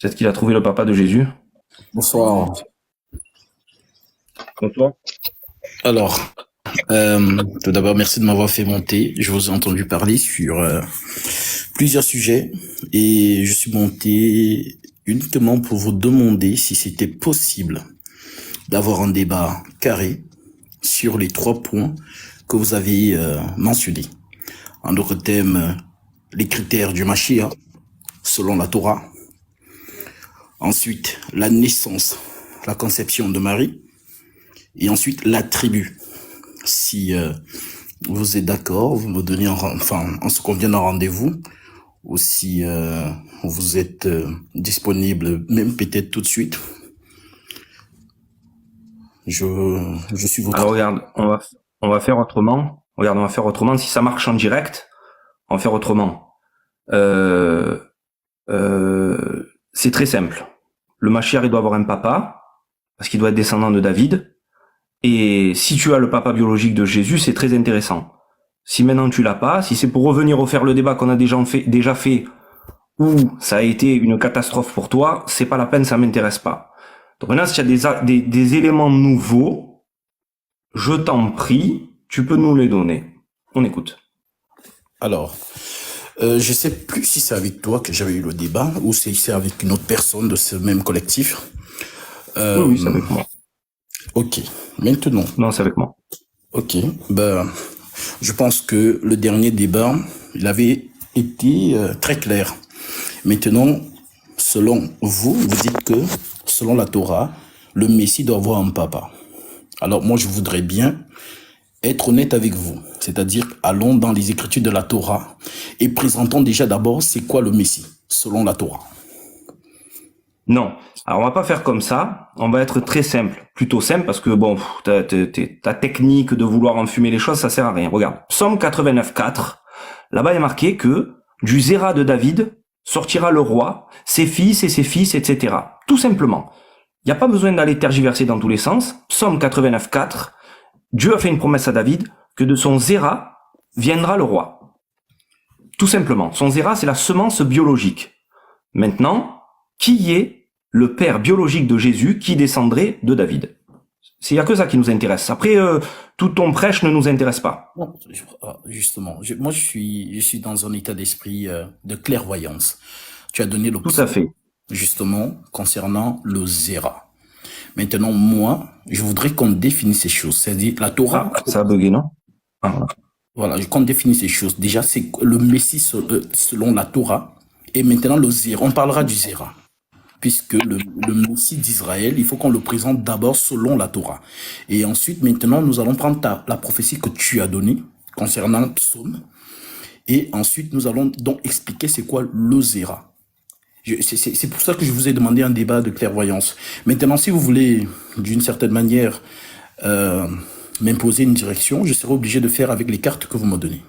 Peut-être qu'il a trouvé le papa de Jésus. Bonsoir. Bonsoir. Alors, tout d'abord, merci de m'avoir fait monter. Je vous ai entendu parler sur plusieurs sujets et je suis monté uniquement pour vous demander si c'était possible d'avoir un débat carré sur les 3 points que vous avez mentionnés. En d'autres termes, les critères du Mashiach selon la Torah. Ensuite, la naissance, la conception de Marie. Et ensuite, la tribu. Si vous êtes d'accord, vous me donnez on se convient un rendez-vous. Ou si vous êtes disponible, même peut-être tout de suite. Je suis votre... Alors regarde, on va faire autrement. Regarde, on va faire autrement. Si ça marche en direct, on va faire autrement. C'est très simple. Le Mashiach, il doit avoir un papa, parce qu'il doit être descendant de David. Et si tu as le papa biologique de Jésus, c'est très intéressant. Si maintenant tu l'as pas, si c'est pour revenir refaire le débat qu'on a déjà fait, ou ça a été une catastrophe pour toi, c'est pas la peine, ça m'intéresse pas. Donc maintenant, si tu as des éléments nouveaux, je t'en prie, tu peux nous les donner. On écoute. Alors, je sais plus si c'est avec toi que j'avais eu le débat ou si c'est avec une autre personne de ce même collectif. Oui, c'est avec moi. Ok, maintenant. Non, c'est avec moi. Ok, je pense que le dernier débat, il avait été très clair. Maintenant, selon vous, vous dites que, selon la Torah, le Messie doit avoir un papa. Alors moi, je voudrais bien être honnête avec vous. C'est-à-dire, allons dans les Écritures de la Torah et présentons déjà d'abord c'est quoi le Messie, selon la Torah. Non. Alors, on va pas faire comme ça. On va être très simple. Plutôt simple parce que, bon, ta technique de vouloir enfumer les choses, ça sert à rien. Regarde. Psaume 89.4. Là-bas, il est marqué que du Zéra de David sortira le roi, ses fils, etc. Tout simplement. Il n'y a pas besoin d'aller tergiverser dans tous les sens. Psaume 89.4. Dieu a fait une promesse à David que de son Zéra viendra le roi. Tout simplement. Son Zéra, c'est la semence biologique. Maintenant, qui est le père biologique de Jésus qui descendrait de David? Il n'y a que ça qui nous intéresse. Après, tout ton prêche ne nous intéresse pas. Non, justement, moi je suis dans un état d'esprit de clairvoyance. Tu as donné le Tout à fait. Justement, concernant le Zéra. Maintenant, moi, je voudrais qu'on définisse ces choses. C'est-à-dire, la Torah... ça a bugué, non? Voilà, qu'on définisse ces choses. Déjà, c'est le Messie selon la Torah. Et maintenant, le Zéra. On parlera du Zéra. Puisque le Messie d'Israël, il faut qu'on le présente d'abord selon la Torah. Et ensuite, maintenant, nous allons prendre la prophétie que tu as donnée concernant Psaume. Et ensuite, nous allons donc expliquer c'est quoi le Zéra. C'est pour ça que je vous ai demandé un débat de clairvoyance. Maintenant, si vous voulez, d'une certaine manière, m'imposer une direction, je serai obligé de faire avec les cartes que vous me donnez.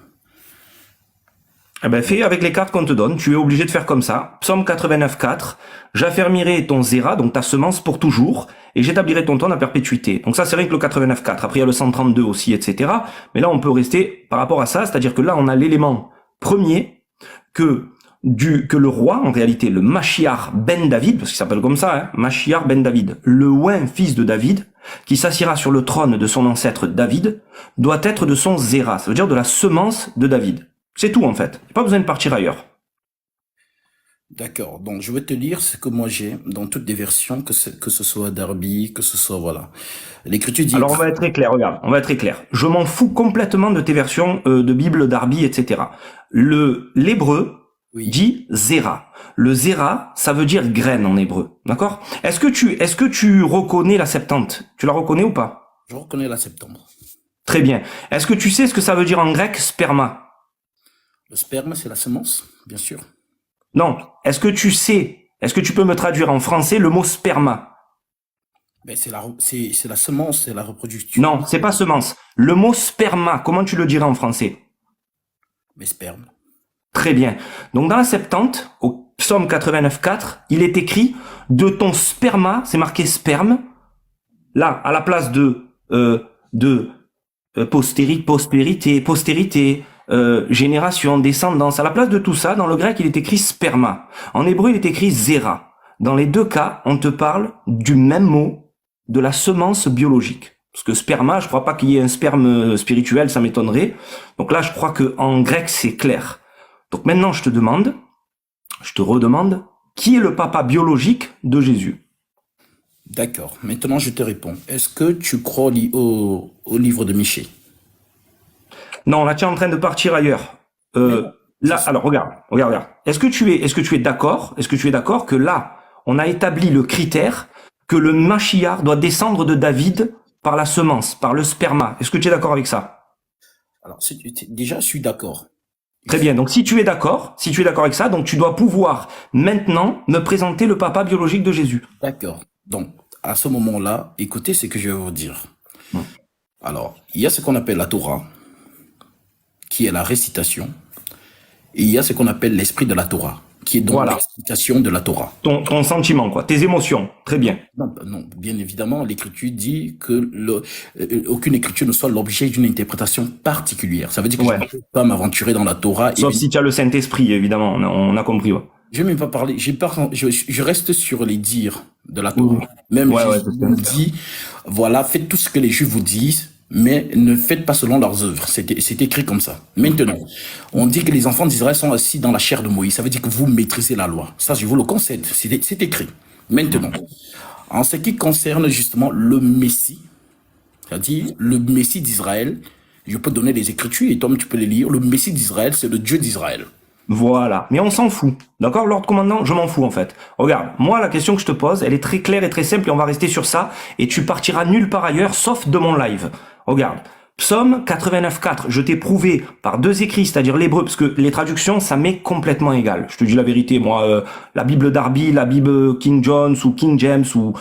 Eh ben, fais avec les cartes qu'on te donne. Tu es obligé de faire comme ça. Psaume 89.4. J'affermirai ton Zéra, donc ta semence, pour toujours, et j'établirai ton trône à perpétuité. Donc ça, c'est rien que le 89.4. Après, il y a le 132 aussi, etc. Mais là, on peut rester par rapport à ça, c'est-à-dire que là, on a l'élément premier que le roi, en réalité, le Mashiach ben David, parce qu'il s'appelle comme ça, hein, Mashiach ben David, le oint fils de David, qui s'assiera sur le trône de son ancêtre David, doit être de son Zéra, ça veut dire de la semence de David. C'est tout, en fait. Pas besoin de partir ailleurs. D'accord. Donc, je vais te lire ce que moi j'ai dans toutes les versions, que ce soit Darby, que ce soit, voilà. L'Écriture dit... Alors, on va être très clair, regarde. On va être très clair. Je m'en fous complètement de tes versions de Bible, Darby, etc. L'hébreu dit Zéra. Le Zéra, ça veut dire graine en hébreu. D'accord? Est-ce que tu reconnais la Septante? Tu la reconnais ou pas? Je reconnais la Septante. Très bien. Est-ce que tu sais ce que ça veut dire en grec, sperma? Le sperme, c'est la semence, bien sûr. Non. Est-ce que tu peux me traduire en français le mot sperma? Ben, c'est la semence, c'est la reproduction. Non, c'est pas semence. Le mot sperma, comment tu le dirais en français? Mais sperme. Très bien. Donc dans la Septante, au psaume 89.4, il est écrit « De ton sperma », c'est marqué sperme, là, à la place de postérité, génération, descendance, à la place de tout ça, dans le grec, il est écrit sperma. En hébreu, il est écrit zéra. dans les deux cas, on te parle du même mot, de la semence biologique. Parce que sperma, je crois pas qu'il y ait un sperme spirituel, ça m'étonnerait. Donc là, je crois que en grec, c'est clair. Donc maintenant, je te redemande, qui est le papa biologique de Jésus? D'accord. Maintenant, je te réponds. Est-ce que tu crois au livre de Michée? Non, là, tu es en train de partir ailleurs. Là, alors regarde. Est-ce que tu es d'accord? Est-ce que tu es d'accord que là, on a établi le critère que le Mashiach doit descendre de David par la semence, par le sperma? Est-ce que tu es d'accord avec ça? Alors, déjà, je suis d'accord. Très bien. Donc, si tu es d'accord avec ça, donc tu dois pouvoir maintenant me présenter le papa biologique de Jésus. D'accord. Donc, à ce moment-là, écoutez ce que je vais vous dire. Hum. Alors, il y a ce qu'on appelle la Torah, qui est la récitation, et il y a ce qu'on appelle l'esprit de la Torah, qui est donc Voilà. l'explication de la Torah. Ton sentiment, quoi. Tes émotions. Très bien. Non, bien évidemment, l'Écriture dit que aucune Écriture ne soit l'objet d'une interprétation particulière. Ça veut dire que Ouais. je ne peux pas m'aventurer dans la Torah. Sauf si tu as le Saint-Esprit, évidemment. On a compris, ouais. Je vais même pas parler. Je reste sur les dires de la Torah. Même Ouais, Jésus nous dit, voilà, faites tout ce que les Juifs vous disent, mais ne faites pas selon leurs œuvres. C'est écrit comme ça. Maintenant, on dit que les enfants d'Israël sont assis dans la chair de Moïse. Ça veut dire que vous maîtrisez la loi. Ça, je vous le concède. C'est écrit. Maintenant, en ce qui concerne justement le Messie, c'est-à-dire le Messie d'Israël, je peux donner les Écritures et toi, tu peux les lire. Le Messie d'Israël, c'est le Dieu d'Israël. Voilà. Mais on s'en fout. D'accord, Lord Commandant? Je m'en fous, en fait. Regarde, moi, la question que je te pose, elle est très claire et très simple et on va rester sur ça et tu partiras nulle part ailleurs sauf de mon live. Regarde. Psaume 89.4, je t'ai prouvé par deux écrits, c'est-à-dire l'hébreu, parce que les traductions, ça m'est complètement égal. Je te dis la vérité, moi, la Bible Darby, la Bible King James ou King James ou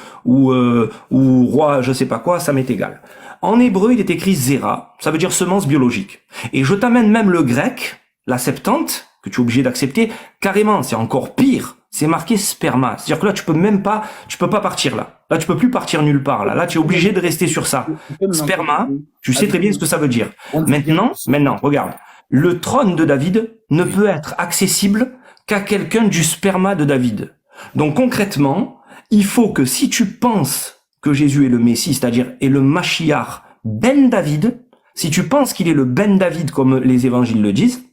roi, je sais pas quoi, ça m'est égal. En hébreu, il est écrit Zera, ça veut dire semence biologique. Et je t'amène même le grec, la Septante, que tu es obligé d'accepter, carrément, c'est encore pire. C'est marqué sperma. C'est-à-dire que là, tu peux pas partir là. Là, tu peux plus partir nulle part là. Là, tu es obligé de rester sur ça. Sperma, tu sais très bien ce que ça veut dire. Maintenant, regarde. Le trône de David ne peut être accessible qu'à quelqu'un du sperma de David. Donc concrètement, il faut que si tu penses que Jésus est le Messie, c'est-à-dire est le Mashiach ben David, si tu penses qu'il est le ben David comme les évangiles le disent,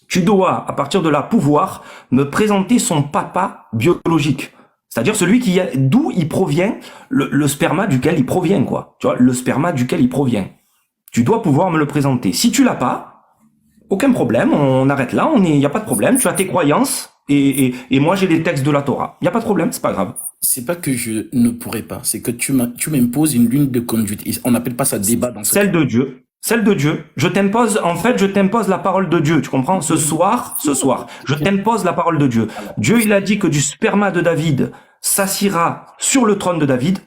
tu dois, à partir de là, pouvoir me présenter son papa biologique. C'est-à-dire celui d'où il provient, le sperma duquel il provient, quoi. Tu vois, le sperma duquel il provient. Tu dois pouvoir me le présenter. Si tu l'as pas, aucun problème, on arrête là, il y a pas de problème, tu as tes croyances, et moi j'ai les textes de la Torah. Il y a pas de problème, c'est pas grave. C'est pas que je ne pourrais pas, c'est que tu m'imposes une ligne de conduite. On n'appelle pas ça débat dans Celle de Dieu. Celle de Dieu. Je t'impose la parole de Dieu. Tu comprends? Ce soir, je t'impose la parole de Dieu. Dieu, il a dit que du sperma de David s'assiera sur le trône de David.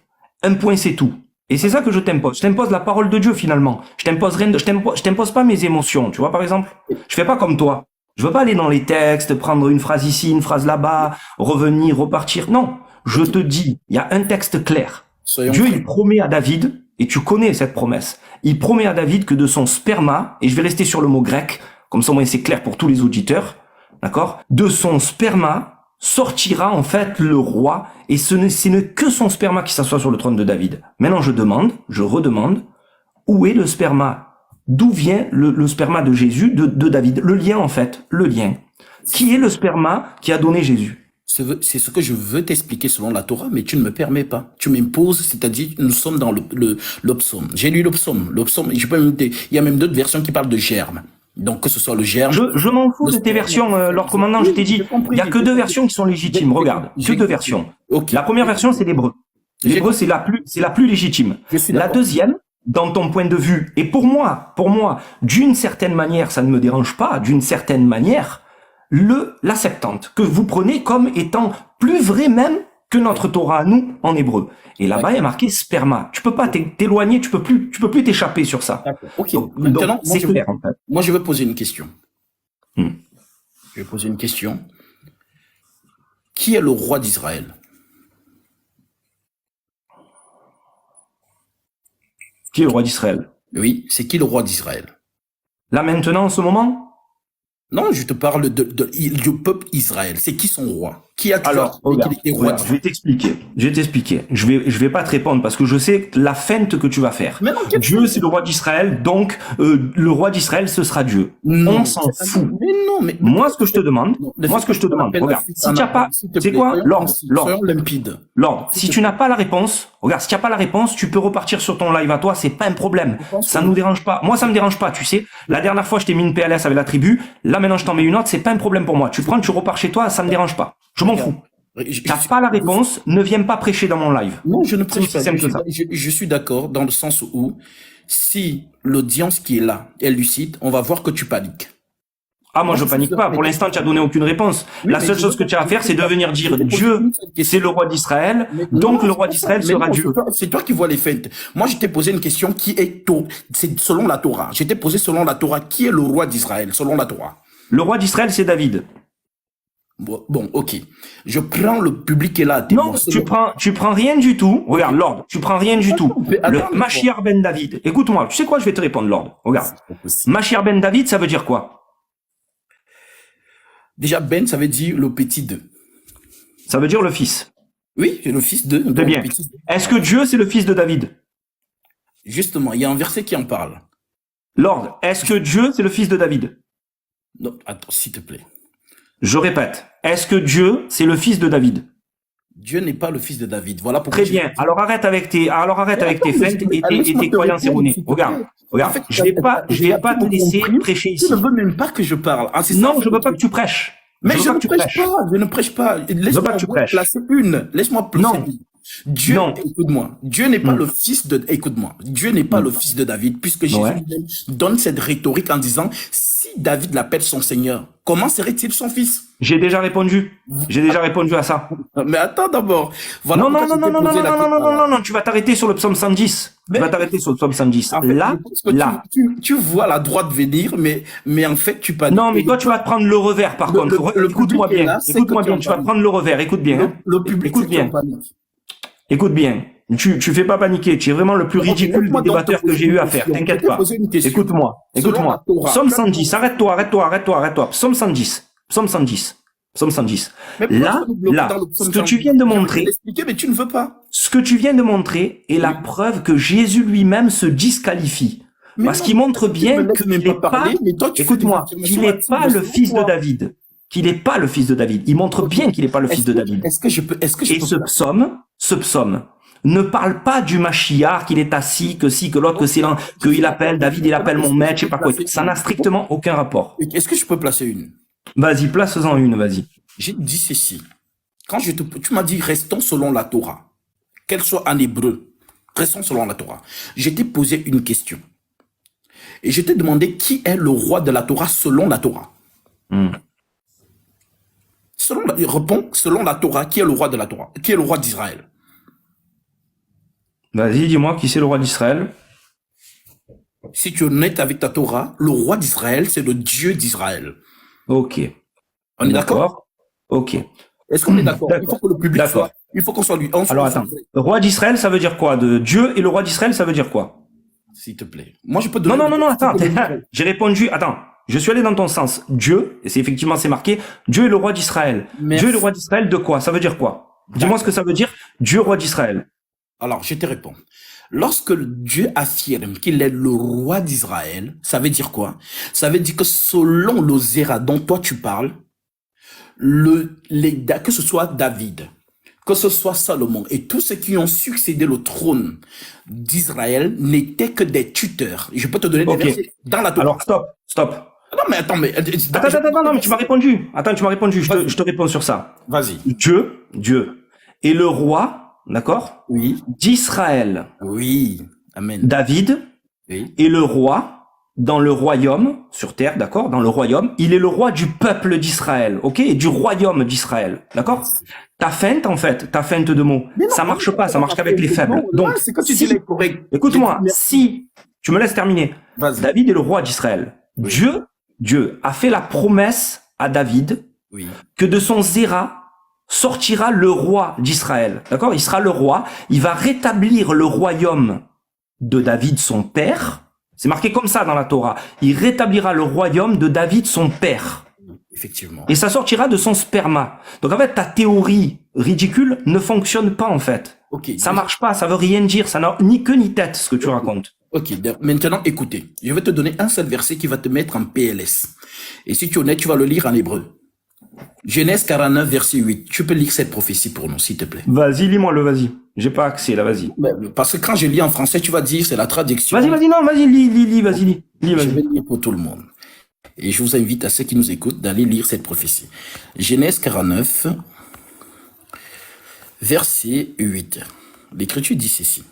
Un point, c'est tout. Et c'est ça que je t'impose. Je t'impose la parole de Dieu, finalement. Je t'impose pas mes émotions. Tu vois, par exemple? Je fais pas comme toi. Je veux pas aller dans les textes, prendre une phrase ici, une phrase là-bas, revenir, repartir. Non. Je te dis, il y a un texte clair. Dieu, il promet à David, et tu connais cette promesse, il promet à David que de son sperma, et je vais rester sur le mot grec, comme ça au moins c'est clair pour tous les auditeurs, d'accord? De son sperma sortira en fait le roi, et ce n'est que son sperma qui s'assoit sur le trône de David. Maintenant je redemande, où est le sperma? D'où vient le sperma de Jésus, de David? Le lien en fait, le lien. Qui est le sperma qui a donné Jésus? C'est ce que je veux t'expliquer selon la Torah, mais tu ne me permets pas. Tu m'imposes, c'est-à-dire, nous sommes dans le psaume. J'ai lu le psaume. Il y a même d'autres versions qui parlent de germe. Donc, que ce soit le germe. Je m'en fous de tes versions, Lord Commandant, je t'ai dit. Il y a que deux versions qui sont légitimes. Regarde. Que deux versions. Okay. La première version, c'est l'hébreu. L'hébreu, c'est la plus légitime. La deuxième, dans ton point de vue, et pour moi, d'une certaine manière, ça ne me dérange pas, d'une certaine manière, la Septante, que vous prenez comme étant plus vrai même que notre Torah à nous, en hébreu. Et là-bas, il y a marqué sperma. Tu peux pas t'éloigner, tu peux plus t'échapper sur ça. Ok. Maintenant, c'est clair, en fait. Moi, je vais poser une question. Je vais poser une question. Qui est le roi d'Israël? Qui est le roi d'Israël? Oui, c'est qui le roi d'Israël? Là, maintenant, en ce moment? Non, je te parle du peuple Israël. C'est qui son roi? Qui a toujours Alors, affirmé qu'il regarde, était roi regarde, je vais d'Israël? t'expliquer. Je vais t'expliquer. Je vais pas te répondre parce que je sais la feinte que tu vas faire. Mais non, quelle Dieu, feinte? c'est le roi d'Israël, donc le roi d'Israël, ce sera Dieu. On Non, s'en fout. mais non, mais Moi, ce que je te demande, non, ne moi, fais ce que pas je te ce qu'on demande, appelle la regarde, fuite si en tu n'as avant, pas, s'il te c'est plaît, quoi, soyons Lord, concis, Lord, soyons limpides. Lord, S'il si te tu plaît. n'as pas la réponse, regarde, si tu n'as pas la réponse, tu peux repartir sur ton live à toi, c'est pas un problème. Je pense Ça que nous dérange pas. Moi, ça me dérange pas, tu sais. La dernière fois, je t'ai mis une PLS avec la tribu. Là, maintenant, je t'en mets une autre, c'est pas un problème pour moi. Tu prends, tu repars chez toi, ça me dérange pas. Je m'en regarde, fous. je- T'as je- pas la réponse, ne viens pas prêcher dans mon live. non, je ne C'est prêche aussi pas. simple que ça. Je suis d'accord dans le sens où si l'audience qui est là est lucide, on va voir que tu paniques. Ah, moi, Moi, je je suis panique pas. mais Pour l'instant, tu as donné aucune réponse. oui, La mais seule chose que tu as à faire, c'est de venir je dire vais te poser Dieu, une seule c'est question. le roi d'Israël, Mais donc non, le c'est roi pas ça. d'Israël Mais sera non, Dieu. c'est toi qui vois les feintes. Moi, je t'ai posé une question qui est c'est selon la Torah. Je t'ai posé selon la Torah, qui est le roi d'Israël, selon la Torah? Le roi d'Israël, c'est David. Bon, ok. Je prends le public qui est là à témoin. Non, tu prends rien du tout. Regarde, Lord, tu prends rien du tout. Le Attends, Mashiach ben David. Écoute-moi, tu sais quoi, je vais te répondre, Lord. Regarde. c'est pas possible. Mashiach ben David, ça veut dire quoi? Déjà, Ben, ça veut dire le petit de. Ça veut dire le fils. Oui, c'est le fils de. Très donc bien. le petit de. Est-ce que Dieu, c'est le fils de David? Justement, il y a un verset qui en parle. Lord, est-ce que Dieu, c'est le fils de David? Non, attends, s'il te plaît. Je répète. Est-ce que Dieu, c'est le fils de David? Dieu n'est pas le fils de David. Voilà pourquoi. Très bien. Alors arrête avec tes feintes et tes croyances erronées. Regarde. En fait, Je vais pas te laisser prêcher Tu ici. ne veux même pas que je parle. Ah, c'est ça, en Non, fait, je veux le pas que truc. tu prêches. Mais veux je pas ne que tu prêche prêches. pas, je ne prêche pas. Laisse-moi pas que tu prêches. placer une. Laisse-moi placer Non. une. Dieu, Non. écoute-moi. Dieu n'est pas le fils de, écoute-moi. Dieu n'est pas le fils de David, puisque Jésus Ouais. lui-même donne cette rhétorique en disant, si David l'appelle son Seigneur, comment serait-il son fils? J'ai déjà répondu. J'ai déjà répondu à ça. Mais attends d'abord. Voilà Non, non, pourquoi non, non, je t'ai non, non, posé non, la non, non, question. non, non, tu vas t'arrêter sur le psaume 110. Mais- Tu vas t'arrêter sur le psaume 110. En fait, Là, je pense que là. tu vois la droite venir, mais en fait, tu paniques. Non, mais toi, tu vas te prendre le revers, par Le- contre. le Écoute-moi public est bien. là, c'est Écoute-moi que tu bien. en Tu vas te parles. prendre le revers. Écoute bien. hein. Le public, Écoute c'est qui en bien. panique. Écoute bien. Tu fais pas paniquer. Tu es vraiment le plus Ok, ridicule laisse-moi des donc débatteurs te que poser j'ai eu une à faire. question. T'inquiète Je t'ai pas. posé une question. Écoute-moi. Selon Écoute-moi. la Torah, Psaume quand- 110. Arrête-toi. Psaume 110. Psaume 110. Psaume 110. Mais pourquoi Là, tu veux nous bloquer là, dans le psaume ce que tu 110? viens de Je vais montrer, te l'expliquer, mais tu ne veux pas. ce que tu viens de montrer est la preuve que Jésus lui-même se disqualifie. Mais Parce non, qu'il montre tu me bien laisses qu'il même n'est pas pas, parler, mais toi, tu fais des écoute-moi, affirmations qu'il n'est là-dessus pas de le selon fils de toi. David. Qu'il n'est pas le fils de David. Il montre bien qu'il n'est pas le fils de David. Est-ce que je peux Et ce psaume ne parle pas du Mashiach, qu'il est assis, que si, que l'autre, que c'est l'un, qu'il appelle David, il appelle mon maître, je sais pas quoi. Ça n'a strictement aucun rapport. Est-ce que je peux placer une? Vas-y, place-en une, vas-y. J'ai dit ceci. Quand tu m'as dit restons selon la Torah, qu'elle soit en hébreu, restons selon la Torah. Je t'ai posé une question. Et je t'ai demandé qui est le roi de la Torah selon la Torah. Réponds, selon la Torah, qui est le roi de la Torah? Qui est le roi d'Israël? Vas-y, dis-moi qui c'est le roi d'Israël. Si tu es honnête avec ta Torah, le roi d'Israël, c'est le Dieu d'Israël. Ok. On est d'accord? Ok. Est-ce qu'on est d'accord? Il faut que le public D'accord. soit. Il faut qu'on soit lui. Alors attends. Le roi d'Israël, ça veut dire quoi? De Dieu et le roi d'Israël, ça veut dire quoi? S'il te plaît. Moi, je peux te donner. Non, attends. J'ai répondu, attends. Je suis allé dans ton sens. Dieu, et c'est effectivement, c'est marqué, Dieu est le roi d'Israël. Merci. Dieu est le roi d'Israël de quoi? Ça veut dire quoi? Dis-moi ce que ça veut dire, Dieu roi d'Israël. Alors, je te réponds. Lorsque Dieu affirme qu'il est le roi d'Israël, ça veut dire quoi? Ça veut dire que selon le Zéra dont toi tu parles, que ce soit David, que ce soit Salomon et tous ceux qui ont succédé au trône d'Israël n'étaient que des tuteurs. Je peux te donner des Ok. versets dans la Torah. Alors, stop. Non, mais attends, mais... Attends, non, mais tu m'as répondu. Attends, tu m'as répondu, je te réponds sur ça. Vas-y. Dieu est le roi, d'accord? Oui. D'Israël. Oui. Amen. David Oui. est le roi dans le royaume, sur terre, d'accord? Dans le royaume, il est le roi du peuple d'Israël, ok? Et du royaume d'Israël, d'accord? Ta feinte de mots, Mais non, ça marche pas, ça marche qu'avec les faibles. Non, Donc, c'est quand tu dis les corrects. écoute-moi, si, tu me laisses terminer, Vas-y. David est le roi d'Israël. Oui. Dieu a fait la promesse à David Oui. que de son zéra sortira le roi d'Israël. D'accord? Il sera le roi. Il va rétablir le royaume de David, son père. C'est marqué comme ça dans la Torah. Il rétablira le royaume de David, son père. Effectivement. Et ça sortira de son sperma. Donc en fait, ta théorie ridicule ne fonctionne pas en fait. Ok. Ça marche pas, ça veut rien dire, ça n'a ni queue ni tête ce que tu racontes. Ok, maintenant écoutez, je vais te donner un seul verset qui va te mettre en PLS. Et si tu es honnête, tu vas le lire en hébreu. Genèse 49, verset 8. Tu peux lire cette prophétie pour nous, s'il te plaît. Vas-y, lis-moi le, vas-y. J'ai pas accès là, vas-y. Parce que quand je lis en français, tu vas dire c'est la traduction. Vas-y, non, vas-y, lis, vas-y, lis. Je vais lire pour tout le monde. Et je vous invite à ceux qui nous écoutent d'aller lire cette prophétie. Genèse 49, verset 8. L'Écriture dit ceci.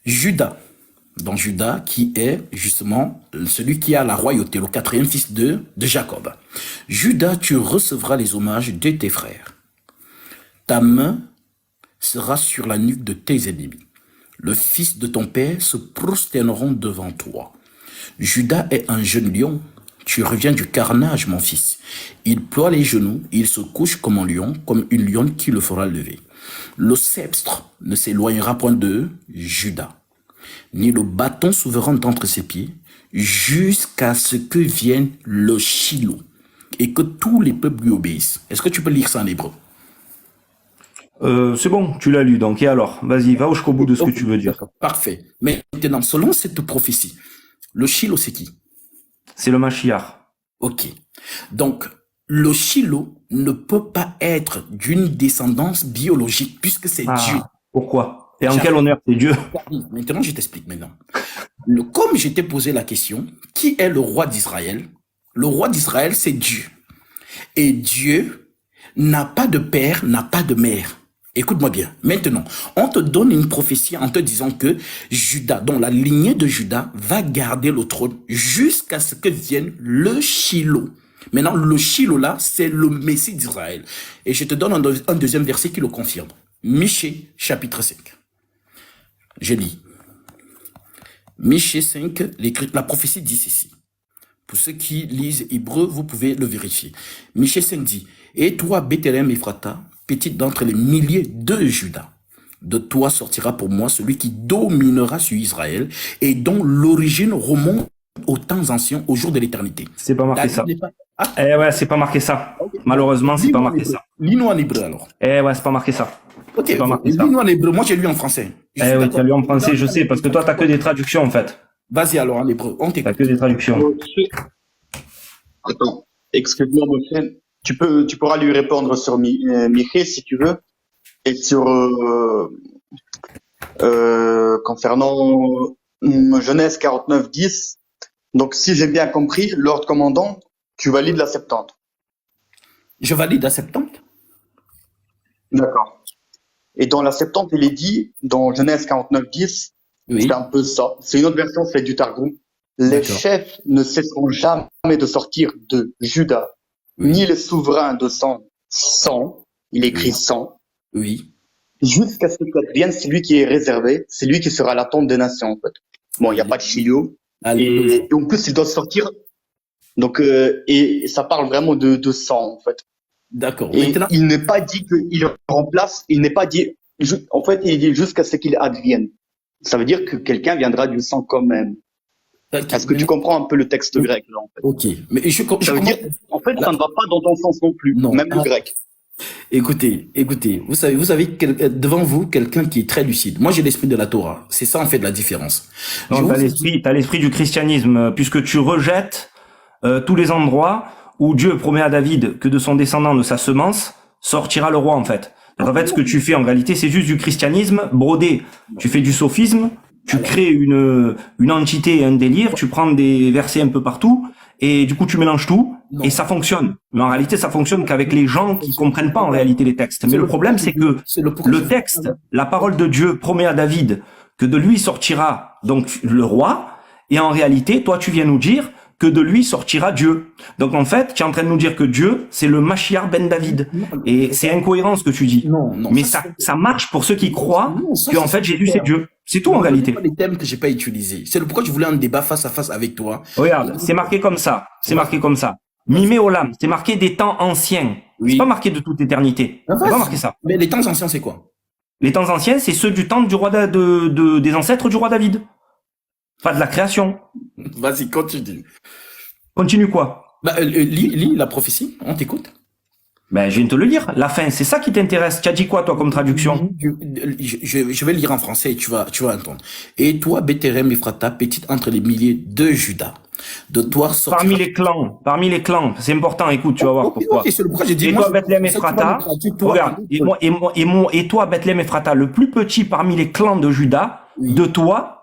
Judas, donc Judas qui est justement celui qui a la royauté, le quatrième fils de Jacob. Judas, tu recevras les hommages de tes frères. Ta main sera sur la nuque de tes ennemis. Le fils de ton père se prosterneront devant toi. Judas est un jeune lion. Tu reviens du carnage, mon fils. Il ploie les genoux, il se couche comme un lion, comme une lionne qui le fera lever. Le sceptre ne s'éloignera point de Judas, ni le bâton souverain d'entre ses pieds, jusqu'à ce que vienne le Shiloh, et que tous les peuples lui obéissent. Est-ce que tu peux lire ça en hébreu? C'est bon, tu l'as lu, donc, et alors? Vas-y, va jusqu'au bout de ce que tu veux dire. Parfait. Mais maintenant, selon cette prophétie, le Shiloh, c'est qui? C'est le Mashiach. Ok. Donc, le Shiloh ne peut pas être d'une descendance biologique, puisque c'est Dieu. Pourquoi? Et en quel honneur c'est Dieu? Maintenant, je t'explique maintenant. Comme je t'ai posé la question, qui est le roi d'Israël? Le roi d'Israël, c'est Dieu. Et Dieu n'a pas de père, n'a pas de mère. Écoute-moi bien. Maintenant, on te donne une prophétie en te disant que Judas, dont la lignée de Judas, va garder le trône jusqu'à ce que vienne le Shiloh. Maintenant, le Shiloh là, c'est le Messie d'Israël. Et je te donne un deuxième verset qui le confirme. Michée, chapitre 5. Je lis. Michée 5, la prophétie dit ceci. Pour ceux qui lisent hébreu, vous pouvez le vérifier. Michée 5 dit, « Et toi, Bethléem Ephrata, petite d'entre les milliers de Judas, de toi sortira pour moi celui qui dominera sur Israël et dont l'origine remonte aux temps anciens, au jour de l'éternité. » C'est pas marqué ça. Eh ouais, c'est pas marqué ça. Malheureusement, c'est pas marqué ça. Lis-nous en hébreu alors. Eh ouais, c'est pas marqué ça. Ok, lis-nous en hébreu. Moi, j'ai lu en français. Eh ouais, tu as lu en français, je sais, parce que toi, t'as que des traductions en fait. Vas-y alors en hébreu, on t'écoute. T'as que des traductions. Attends, excuse-moi, mon frère. Tu pourras lui répondre sur Michée si tu veux. Et sur concernant Genèse 49, 10. Donc, si j'ai bien compris, l'ordre commandant, tu valides la Septante. Je valide la Septante. D'accord. Et dans la Septante, il est dit, dans Genèse 49, 10, oui. C'est un peu ça. C'est une autre version, c'est du Targum. Les chefs ne cesseront jamais de sortir de Juda, ni les souverains de sang, il écrit sang, jusqu'à ce qu'advienne celui qui est réservé, c'est lui qui sera la tombe des nations, en fait. Bon, il n'y a pas de Shiloh. Et en plus, il doit sortir. Donc, et ça parle vraiment de sang, en fait. D'accord. Et maintenant, il n'est pas dit qu'il remplace, il n'est pas dit, en fait, il dit jusqu'à ce qu'il advienne. Ça veut dire que quelqu'un viendra du sang quand même. Est-ce que tu comprends un peu le texte grec, là, en fait? Ok. Mais ça veut dire, en fait, ça ne va pas dans ton sens non plus, même le grec. Écoutez, vous avez devant vous quelqu'un qui est très lucide. Moi, j'ai l'esprit de la Torah. C'est ça, en fait, la différence. Non, t'as l'esprit du christianisme, puisque tu rejettes tous les endroits où Dieu promet à David que de son descendant, de sa semence, sortira le roi, en fait. Donc, en fait, ce que tu fais, en réalité, c'est juste du christianisme brodé. Tu fais du sophisme, tu crées une entité et un délire, tu prends des versets un peu partout, et du coup, tu mélanges tout, et ça fonctionne. Mais en réalité, ça fonctionne qu'avec les gens qui comprennent pas, en réalité, les textes. Mais le problème, c'est que le texte, la parole de Dieu promet à David que de lui sortira, donc, le roi, et en réalité, toi, tu viens nous dire que de lui sortira Dieu. Donc en fait, tu es en train de nous dire que Dieu, c'est le Mashiach ben David. Et c'est incohérent ce que tu dis. Non, mais ça marche pour ceux qui croient que en fait Jésus c'est Dieu. C'est tout en réalité. C'est les thèmes que j'ai pas utilisés. C'est pourquoi je voulais un débat face à face avec toi. Regarde, c'est marqué comme ça. C'est marqué comme ça. Mimé Olam, c'est marqué des temps anciens. C'est pas marqué de toute éternité. C'est pas marqué ça. Mais les temps anciens, c'est quoi? Les temps anciens, c'est ceux du temps du roi des ancêtres du roi David. Pas de la création. Vas-y, continue. Continue quoi? Lis la prophétie, on t'écoute. Ben, je viens de te le lire. La fin, c'est ça qui t'intéresse. Tu as dit quoi, toi, comme traduction? Je vais lire en français et tu vas entendre. Et toi, Bethléem Ephrata, petite entre les milliers de Juda, de toi sortira... Parmi les clans, c'est important, écoute, tu vas voir pourquoi. Okay, c'est le pourquoi j'ai dit, et toi, Bethléem Ephrata, regarde, et toi, Bethléem Ephrata, le plus petit parmi les clans de Juda, oui. de toi,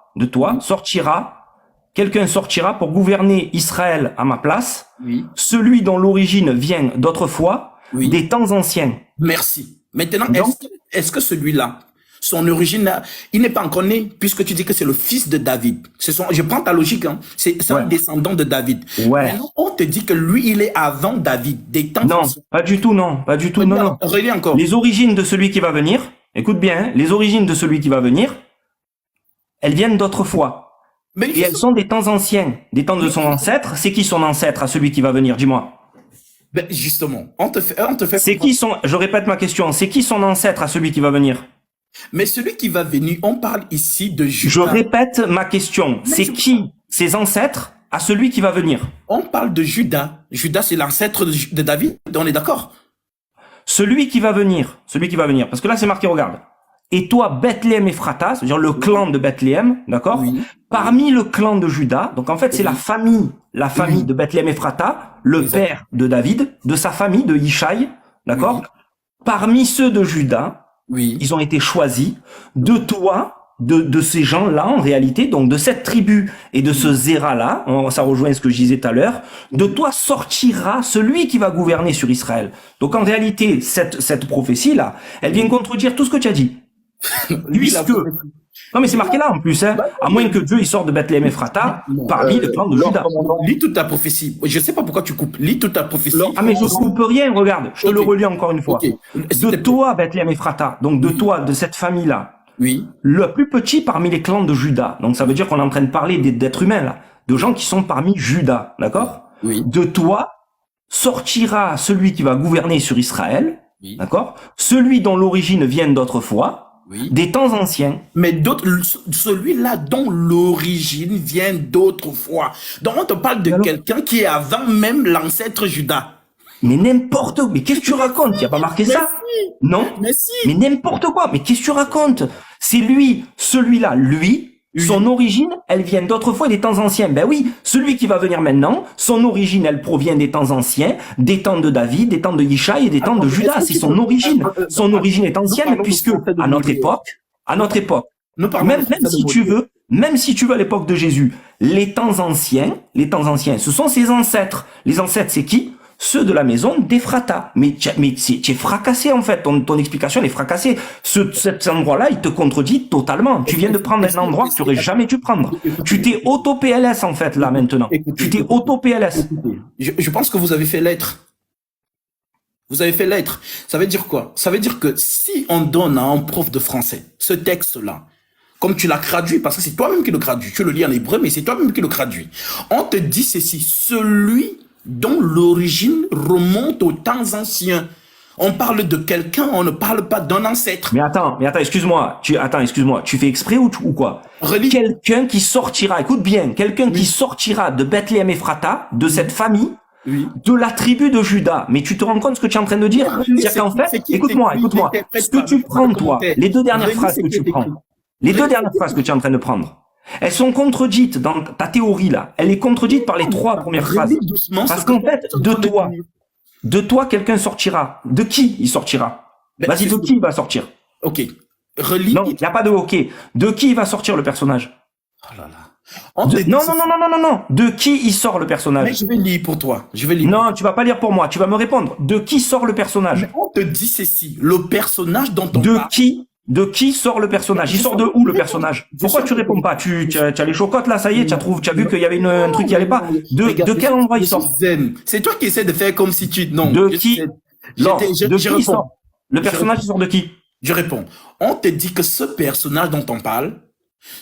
quelqu'un sortira pour gouverner Israël à ma place, oui. celui dont l'origine vient d'autrefois, oui. des temps anciens. Merci. Maintenant, est-ce que celui-là, son origine, il n'est pas encore né, puisque tu dis que c'est le fils de David. Je prends ta logique, hein. C'est un descendant de David. Ouais. Maintenant, on te dit que lui, il est avant David, des temps anciens. Pas du tout, non. Pas du tout, non. Relis encore. Les origines de celui qui va venir, écoute bien, hein, les origines de celui qui va venir, elles viennent d'autrefois. Et elles sont des temps anciens, des temps de son ancêtre. C'est qui son ancêtre à celui qui va venir? Dis-moi. Ben justement, on te fait. C'est qui son? Je répète ma question. C'est qui son ancêtre à celui qui va venir? Mais celui qui va venir, on parle ici de Juda. Je répète ma question. C'est qui ses ancêtres à celui qui va venir? On parle de Juda. Juda, c'est l'ancêtre de David. On est d'accord? Celui qui va venir. Parce que là, c'est marqué. Regarde. Et toi, Bethléem Ephrata, c'est-à-dire le clan de Bethléem, d'accord? Oui. Parmi le clan de Juda, donc en fait, c'est la famille de Bethléem Ephrata, le père de David, de sa famille, de Yishai, d'accord? Oui. Parmi ceux de Juda, ils ont été choisis de toi, de ces gens-là, en réalité, donc de cette tribu et de ce Zéra-là, ça rejoint ce que je disais tout à l'heure, de toi sortira celui qui va gouverner sur Israël. Donc en réalité, cette prophétie-là, elle vient contredire tout ce que tu as dit. Puisque, non mais c'est marqué là en plus, hein, à moins que Dieu il sorte de Bethléem Ephrata parmi le clan de Juda. Lis toute ta prophétie. Je sais pas pourquoi tu coupes. Lis toute ta prophétie. Ah mais je coupe rien, regarde, je te le relis encore une fois. De toi Bethléem Ephrata, donc de toi, de cette famille-là, le plus petit parmi les clans de Juda. Donc ça veut dire qu'on est en train de parler d'êtres humains là, de gens qui sont parmi Juda, d'accord? De toi sortira celui qui va gouverner sur Israël, d'accord? Celui dont l'origine vient d'autrefois. Des temps anciens. Mais celui-là dont l'origine vient d'autrefois. Donc on te parle de quelqu'un qui est avant même l'ancêtre Juda. Mais n'importe quoi. Mais qu'est-ce que tu racontes? Il n'y a pas marqué ça? Non. Mais n'importe quoi. Mais qu'est-ce que tu racontes? C'est lui, celui-là, son origine, elle vient d'autrefois des temps anciens. Ben oui, celui qui va venir maintenant, son origine, elle provient des temps anciens, des temps de David, des temps de Yishai et des temps de Juda. C'est son origine. Son origine est ancienne puisque à notre époque, même si tu veux à l'époque de Jésus, les temps anciens, ce sont ses ancêtres. Les ancêtres, c'est qui? Ceux de la maison d'Ephrata. Mais tu es fracassé, en fait. Ton explication, elle est fracassée. Cet endroit-là, il te contredit totalement. Tu viens de prendre un endroit que tu aurais jamais dû prendre. Tu t'es auto-PLS, en fait, là, maintenant. Tu t'es auto-PLS. Je pense que vous avez fait l'être. Vous avez fait l'être. Ça veut dire quoi? Ça veut dire que si on donne à un prof de français ce texte-là, comme tu l'as traduit, parce que c'est toi-même qui le traduis, tu le lis en hébreu, mais c'est toi-même qui le traduis. On te dit ceci, celui dont l'origine remonte aux temps anciens. On parle de quelqu'un, on ne parle pas d'un ancêtre. Mais attends, excuse-moi. Tu fais exprès ou quoi? Quelqu'un qui sortira, écoute bien, qui sortira de Bethléem Ephrata, de cette famille, de la tribu de Juda. Mais tu te rends compte ce que tu es en train de dire? C'est-à-dire qu'en fait, écoute-moi. Ce que tu prends, toi, les deux dernières phrases que tu prends, les deux dernières phrases que tu es en train de prendre, elles sont contredites dans ta théorie là. Elle est contredite par les trois premières phrases. Parce qu'en fait, de toi, quelqu'un sortira. De qui il sortira? Vas-y, de qui il va sortir? Ok. Non, il n'y a pas de ok. De qui il va sortir le personnage? Oh là là. Non. De qui il sort le personnage? Mais je vais lire pour toi. Non, tu vas pas lire pour moi. Tu vas me répondre. De qui sort le personnage? Mais on te dit ceci. Le personnage dont on parle. De qui sort le personnage? Il sort de où le personnage? Pourquoi tu réponds pas? Tu as les chocottes là, ça y est, tu as vu qu'il y avait un truc qui allait pas. De quel endroit il sort? C'est toi qui essaies de faire comme si tu... Non. De qui? Non, de qui il sort? Le personnage il sort de qui? Je réponds. On te dit que ce personnage dont on parle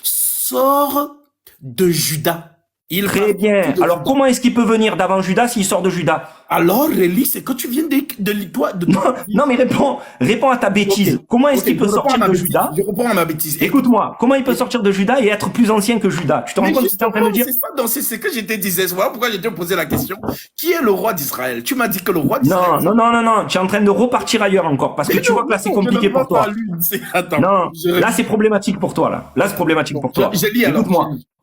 sort de Juda. Très bien. Alors, comment est-ce qu'il peut venir d'avant Judas s'il sort de Judas? Alors, Réli, c'est que tu viens de toi. Non, mais réponds à ta bêtise. Okay. Comment est-ce qu'il peut sortir de Judas? Je réponds à ma bêtise. Écoute-moi, comment il peut sortir de Judas et être plus ancien que Judas? Tu te rends compte ce que tu es en train de dire? C'est ce que je te disais. Voilà pourquoi je te posé la question. Qui est le roi d'Israël? Tu m'as dit que le roi d'Israël. Non. Tu es en train de repartir ailleurs encore parce que tu vois que là, c'est compliqué pour toi. Attends, non, là, c'est problématique pour toi, là. Là, c'est problématique pour toi.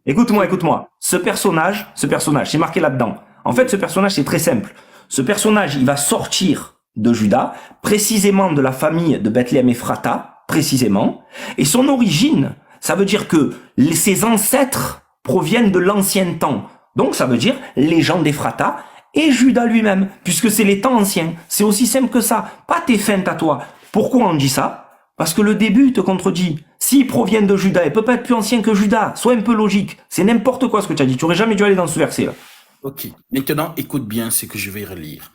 Écoute-moi. Ce personnage, c'est marqué là-dedans. En fait, ce personnage, c'est très simple. Ce personnage, il va sortir de Juda, précisément de la famille de Bethléem Ephrata, précisément. Et son origine, ça veut dire que ses ancêtres proviennent de l'ancien temps. Donc, ça veut dire les gens d'Ephrata et Juda lui-même, puisque c'est les temps anciens. C'est aussi simple que ça. Pas tes feintes à toi. Pourquoi on dit ça? Parce que le début te contredit. S'ils proviennent de Juda, il peut pas être plus ancien que Juda. Sois un peu logique. C'est n'importe quoi ce que tu as dit. Tu aurais jamais dû aller dans ce verset-là. Ok. Maintenant, écoute bien ce que je vais relire.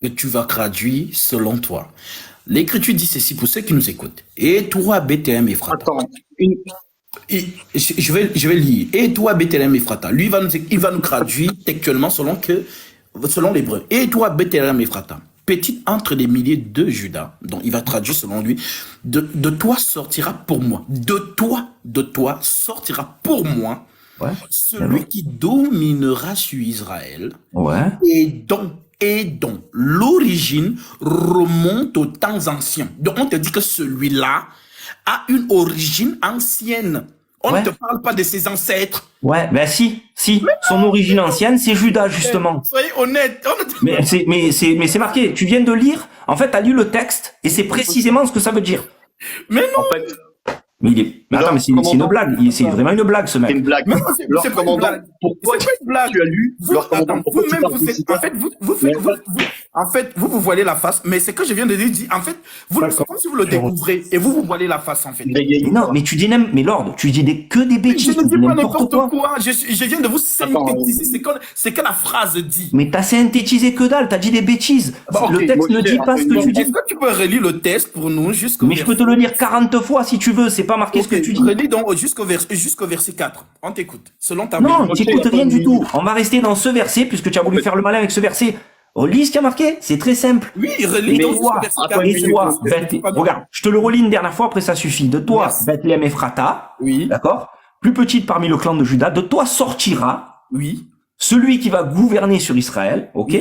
Que tu vas traduire selon toi. L'Écriture dit ceci pour ceux qui nous écoutent. Et toi, Bethléem Ephrata. Attends. Je vais lire. Et toi, Bethléem Ephrata. Lui, il va nous traduire textuellement selon l'hébreu. Et toi, Bethléem Ephrata. Petite entre les milliers de Judas, donc il va traduire selon lui, de toi sortira pour moi, de toi sortira pour moi, celui qui dominera sur Israël, et dont l'origine remonte aux temps anciens. Donc on te dit que celui-là a une origine ancienne. On ne te parle pas de ses ancêtres. Ouais, ben si. Son origine ancienne, c'est Judas, justement. Soyez honnête. Mais c'est marqué. Tu viens de lire. En fait, t'as lu le texte et c'est précisément ce que ça veut dire. Mais non. En fait, mais attends, mais c'est une blague. C'est vraiment une blague, ce mec. C'est une blague. Mais non, c'est pas une blague. Pourquoi tu as lu leur commandant? Pourquoi tu parles de ça? En fait, vous voilez la face, mais c'est que je viens de dire, en fait, c'est comme si vous le découvrez, et vous voilez la face, en fait. Non, mais tu dis mais Lord, tu dis que des bêtises. Je ne dis pas n'importe quoi. Je viens de vous synthétiser ce que la phrase dit. Mais t'as synthétisé que dalle, t'as dit des bêtises. Le texte ne dit pas ce que tu dis. Est-ce que tu peux relire le texte pour nous jusqu'au Mais je peux te le lire 40 fois si tu veux, c'est pas marqué ce que tu dis. Relis donc jusqu'au verset 4. On t'écoute. Selon ta Non, tu n'écoutes rien du tout. On va rester dans ce verset, puisque tu as voulu faire le malin avec ce verset. Relis ce qui a marqué, c'est très simple. Oui, relis donc jusqu'au verset 4. Regarde, je te le relis une dernière fois, après ça suffit. De toi, Bethléem Ephrata, d'accord, plus petite parmi le clan de Juda, de toi sortira celui qui va gouverner sur Israël, ok,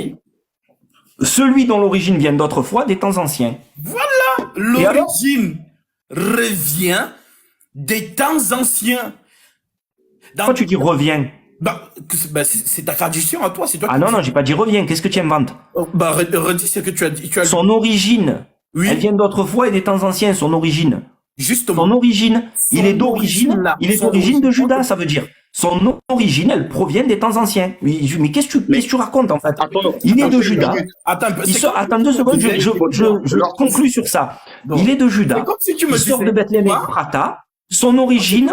celui dont l'origine vient d'autrefois, des temps anciens. Voilà, l'origine revient des temps anciens. Pourquoi tu dis reviens? C'est ta traduction à toi, c'est toi. Ah non, j'ai pas dit reviens, qu'est-ce que tu inventes? Redis ce que tu as dit. Son origine, elle vient d'autrefois et des temps anciens, son origine. Justement. Son origine, il est d'origine de Judas, ça veut dire. Son origine, elle provient des temps anciens. Mais qu'est-ce que tu racontes, en fait? Il est de Judas. Attends 2 secondes, je conclus sur ça. Il est de Judas. Il sort de Bethléem Ephrata. Son origine,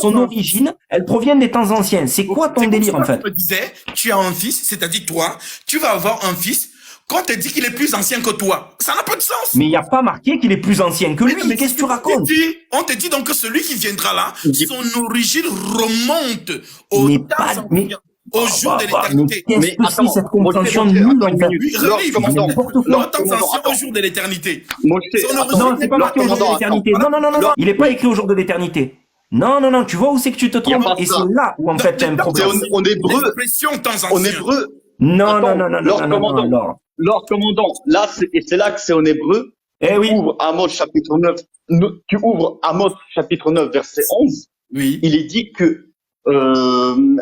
son origine, elle provient des temps anciens. C'est quoi ton délire, en fait? Tu me disais, tu as un fils, c'est-à-dire toi, tu vas avoir un fils, quand on te dit qu'il est plus ancien que toi. Ça n'a pas de sens. Mais il n'y a pas marqué qu'il est plus ancien que lui. Mais qu'est-ce que tu racontes? On te dit donc que celui qui viendra là, son origine remonte au temps ancien. Au jour de l'éternité. Mais attends, cette compréhension nulle, en fait. Au jour de l'éternité. Non, c'est pas marqué au jour de l'éternité. Non. Il est pas écrit au jour de l'éternité. Non, tu vois où c'est que tu te trompes? Et c'est là où, en fait, tu as un problème. En hébreu. En hébreu. Non. Lord commandant. Là, c'est là que c'est en hébreu. Eh oui. Tu ouvres Amos chapitre 9. Tu ouvres Amos chapitre 9, verset 11. Oui. Il est dit que donc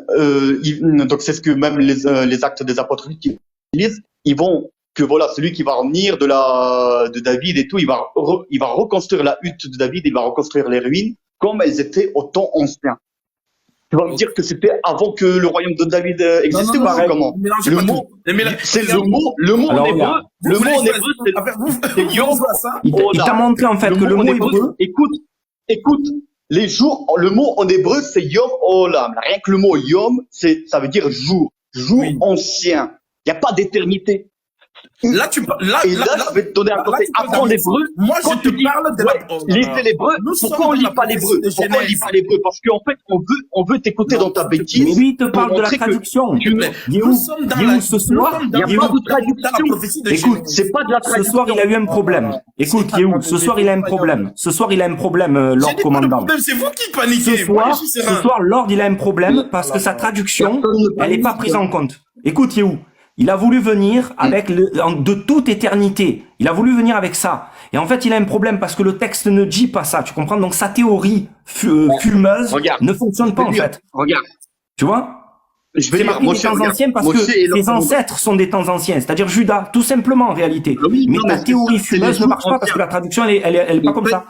c'est ce que même les actes des apôtres utilisent. Ils vont que voilà, celui qui va revenir de David et tout, il va reconstruire la hutte de David, il va reconstruire les ruines comme elles étaient au temps ancien. Tu vas me dire que c'était avant que le royaume de David existait ou comment? Le mot en hébreu. Le mot en hébreu, c'est Yom. Il t'a montré en fait que le mot hébreu. Écoute. Le mot en hébreu, c'est Yom Olam. Rien que le mot Yom, ça veut dire jour ancien. Il n'y a pas d'éternité. Là, tu parles. Je vais te donner un conseil. Apprends l'hébreu. Moi, je te parle de la. Lisez l'hébreu. Pourquoi on lit pas l'hébreu? Pourquoi on lit pas l'hébreu? Parce qu'en fait, on veut t'écouter dans ta bêtise. Mais lui, il te parle de la traduction. Nous sommes dans la. Ce soir, il n'y a pas de traduction. Écoute, c'est pas de la traduction. Ce soir, il a eu un problème. Écoute, Yehou, ce soir, il a un problème. Ce soir, il a un problème, Lord Commandant. C'est vous qui paniquez. Ce soir, Lord, il a un problème parce que sa traduction, elle n'est pas prise en compte. Écoute, Yehou, il a voulu venir avec de toute éternité. Il a voulu venir avec ça. Et en fait, il a un problème parce que le texte ne dit pas ça. Tu comprends? Donc, sa théorie fumeuse ne fonctionne pas, en fait. Regarde. Tu vois? C'est marqué des temps anciens parce que ses ancêtres sont des temps anciens, c'est-à-dire Judas, tout simplement en réalité. Mais ta théorie fumeuse ne marche pas parce que la traduction, elle est pas comme ça.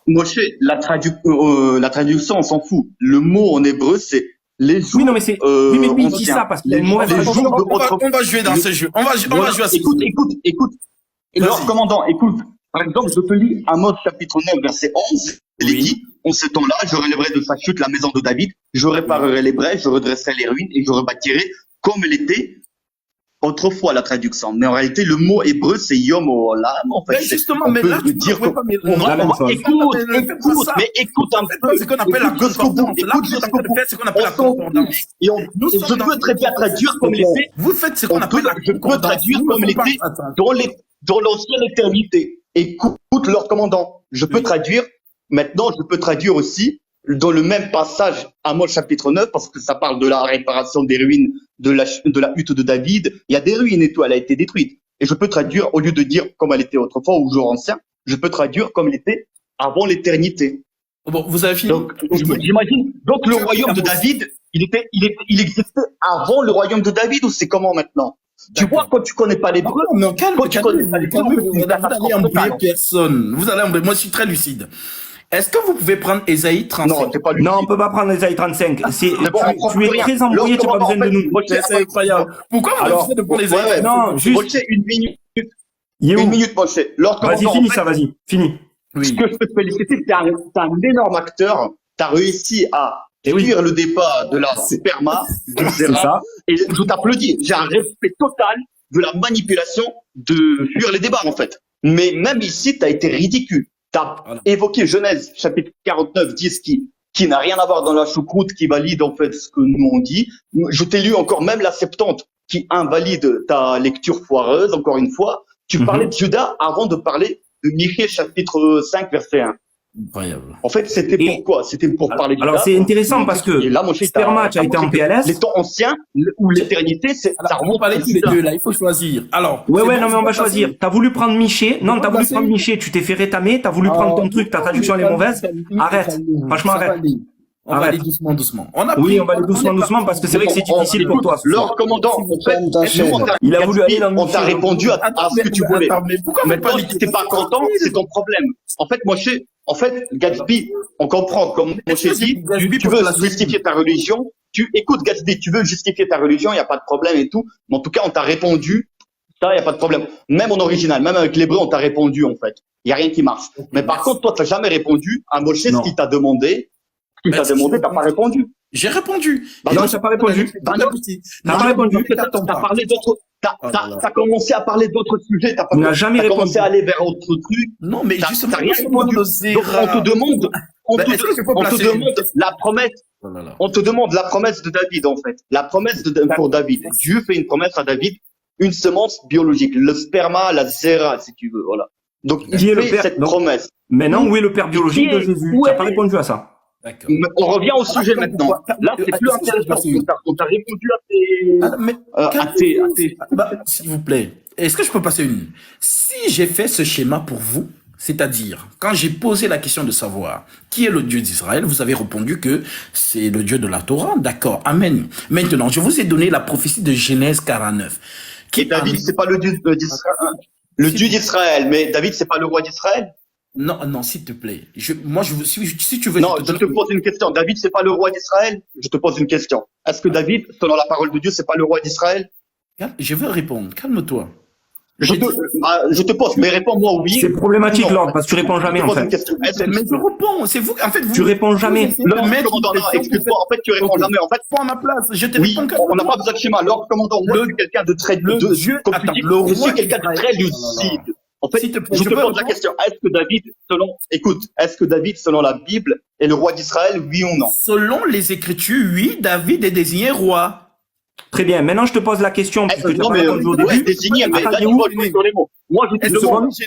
Moshe, la traduction, on s'en fout. Le mot en hébreu, c'est les jours. Oui, non, mais c'est, oui, mais lui, il dit ça parce qu'il a une mauvaise traduction. On va jouer dans ce jeu. On va jouer à ce jeu. Écoute. Lord Commandant, écoute. Par exemple, je te lis Amos chapitre 9, verset 11. Il est dit, en ce temps-là, je relèverai de sa chute la maison de David, je réparerai les brèches, je redresserai les ruines et je rebâtirai comme elle était autrefois, la traduction. Mais en réalité, le mot hébreu, c'est Yom Olam. En fait, mais justement, mais là, tu dire que écoute un peu. C'est ce qu'on appelle la concordance. Là, vous êtes en train de faire ce qu'on appelle la concordance. Et je peux très bien traduire comme l'était. Vous faites ce qu'on appelle la concordance. Je peux traduire comme l'était dans l'ancienne éternité. Écoute, Lord Commandant, je peux traduire. Maintenant, je peux traduire aussi dans le même passage, Amos chapitre 9, parce que ça parle de la réparation des ruines de la hutte de David. Il y a des ruines et tout, elle a été détruite. Et je peux traduire, au lieu de dire comme elle était autrefois, au jour ancien, je peux traduire comme elle était avant l'éternité. Bon, vous avez fini. Donc, j'imagine. Donc, le royaume de David, il existait avant le royaume de David, ou c'est comment maintenant? Tu vois, quand tu connais pas l'hébreu, quand tu connais pas l'hébreu, vous allez embrouiller personne. Vous allez embrouiller. Moi, je suis très lucide. Est-ce que vous pouvez prendre Ésaïe 35? Non, on peut pas prendre Ésaïe 35. Tu es très embrouillé, tu n'as pas besoin de nous. C'est incroyable. Pourquoi vous avez besoin de prendre Ésaïe? Non, juste une minute. Une minute, Moshe. Vas-y, finis ça, vas-y. Finis. Ce que je peux te féliciter, t'es un énorme acteur. T'as réussi à fuir le débat de la sperma, du Zera. Et je t'applaudis. J'ai un respect total de la manipulation de fuir les débats, en fait. Mais même ici, t'as été ridicule. T'as évoqué Genèse, chapitre 49, 10, qui n'a rien à voir dans la choucroute, qui valide en fait ce que nous on dit. Je t'ai lu encore même la Septante, qui invalide ta lecture foireuse, encore une fois. Tu parlais de Judas avant de parler de Michée, chapitre 5, verset 1. Incroyable. En fait, c'était pourquoi? C'était pour parler de Judas. Alors, c'est intéressant parce que Spermatch a été en PLS. Les temps anciens, ou l'éternité, ça remonte à les deux, là, il faut choisir. Alors. Ouais, non, mais on va choisir. T'as voulu prendre Michée. Non, t'as voulu prendre Michée, tu t'es fait rétamer. T'as voulu prendre ton truc, ta traduction elle est mauvaise. Arrête. Franchement, arrête. On va aller doucement. On va aller doucement parce que c'est vrai que c'est difficile pour toi. Leur commandant, en fait, il a voulu aller dans le on t'a répondu à ce que tu voulais. Mais pourquoi maintenant, si t'es pas content, c'est ton problème. En fait, Gatsby, on comprend, comme Moshe dit, tu veux justifier ta religion, écoute, Gatsby, tu veux justifier ta religion, il n'y a pas de problème et tout, mais en tout cas, on t'a répondu, ça, il n'y a pas de problème. Même en original, même avec l'hébreu, on t'a répondu, en fait. Il n'y a rien qui marche. Mais par contre, toi, tu n'as jamais répondu à Moshe ce qu'il t'a demandé. Tu t'as pas répondu. J'ai répondu. Non, t'as pas répondu. T'as pas répondu. T'as parlé d'autres. T'as commencé à parler d'autres sujets. Tu n'as jamais répondu. Commencé à aller vers autre truc. Non, mais justement, t'as rien répondu. Donc, on te demande la promesse. On te demande la promesse de David, en fait. La promesse pour David. Dieu fait une promesse à David, une semence biologique, le sperma, la zéra, si tu veux, voilà. Donc, il fait cette promesse. Maintenant, où est le père biologique de Jésus? T'as pas répondu à ça. On revient au sujet maintenant. Là, c'est plus intéressant. On t'a répondu à tes... S'il vous plaît, est-ce que je peux passer une? Si j'ai fait ce schéma pour vous, c'est-à-dire, quand j'ai posé la question de savoir qui est le Dieu d'Israël, vous avez répondu que c'est le Dieu de la Torah. D'accord, amen. Maintenant, je vous ai donné la prophétie de Genèse 49. David, c'est pas le Dieu d'Israël. Le Dieu d'Israël, mais David, c'est pas le roi d'Israël? Non, s'il te plaît. Si tu veux. Non, je te pose une question. David, c'est pas le roi d'Israël? Je te pose une question. Est-ce que David, selon la parole de Dieu, c'est pas le roi d'Israël? Je veux répondre. Calme-toi. Je te pose, mais réponds-moi oui. C'est problématique, non. Lord, parce que tu réponds jamais, en fait. Mais je réponds, c'est vous, en fait, vous. Tu réponds jamais. Lord commandant, non, excuse-moi, en fait, tu réponds jamais, en fait. Prends ma place, je te Oui, réponds. on n'a pas besoin de schéma. Lord commandant, moi, je suis quelqu'un de très, je suis quelqu'un de très lucide. En fait, je te pose la question, est-ce que David, selon la Bible, est le roi d'Israël, oui ou non? Selon les Écritures, oui, David est désigné roi. Très bien. Maintenant, je te pose la question, puisque tu non, mais au début. Désigné, mais là, tu vas jouer sur les mots. Moi, je te demande, tu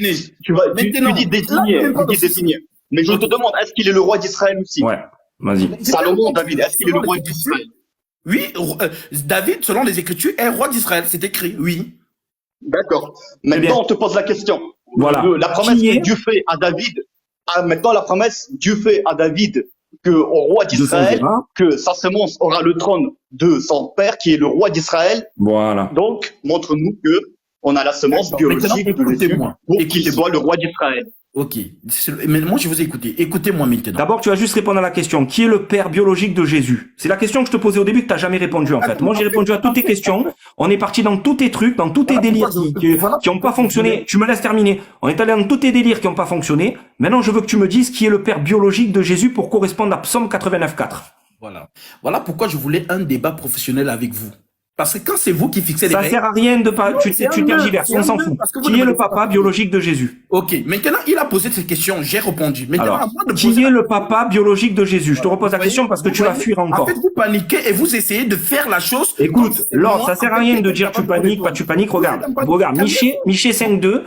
dis désigné. Mais je te demande, est-ce qu'il est le roi d'Israël aussi? Ouais, vas-y. Salomon, David, est-ce qu'il est le roi d'Israël? Oui, David, selon les Écritures, est roi d'Israël. C'est écrit, oui. D'accord. Maintenant, on te pose la question. Voilà. La promesse que Dieu fait à David. Maintenant, la promesse Dieu fait à David que au roi d'Israël, que sa semence aura le trône de son père, qui est le roi d'Israël. Voilà. Donc, montre-nous que on a la semence biologique de Jésus pour qu'il soit le roi d'Israël. Ok. Mais moi, je vous ai écouté. Écoutez-moi maintenant. D'abord, tu vas juste répondre à la question. Qui est le père biologique de Jésus? C'est la question que je te posais au début que tu n'as jamais répondu, en fait. Moi, j'ai répondu à toutes tes questions. On est parti dans tous tes trucs, dans tous tes délires qui n'ont pas fonctionné. Tu me laisses terminer. On est allé dans tous tes délires qui n'ont pas fonctionné. Maintenant, je veux que tu me dises qui est le père biologique de Jésus pour correspondre à Psaume 89.4. Voilà. Voilà pourquoi je voulais un débat professionnel avec vous. Parce que quand c'est vous qui fixez les règles... Ça sert à rien de pas... Tu tergiverses, on s'en fout. Qui est le papa biologique de Jésus? Ok, maintenant, il a posé cette question, j'ai répondu. Maintenant, alors, à moi de qui est le papa biologique de Jésus? Je te repose la question parce que tu vas fuir encore. En fait, vous paniquez et vous essayez de faire la chose... Écoute, Lord, ça sert à rien de dire tu paniques, pas tu paniques. Regarde, Miché 5.2,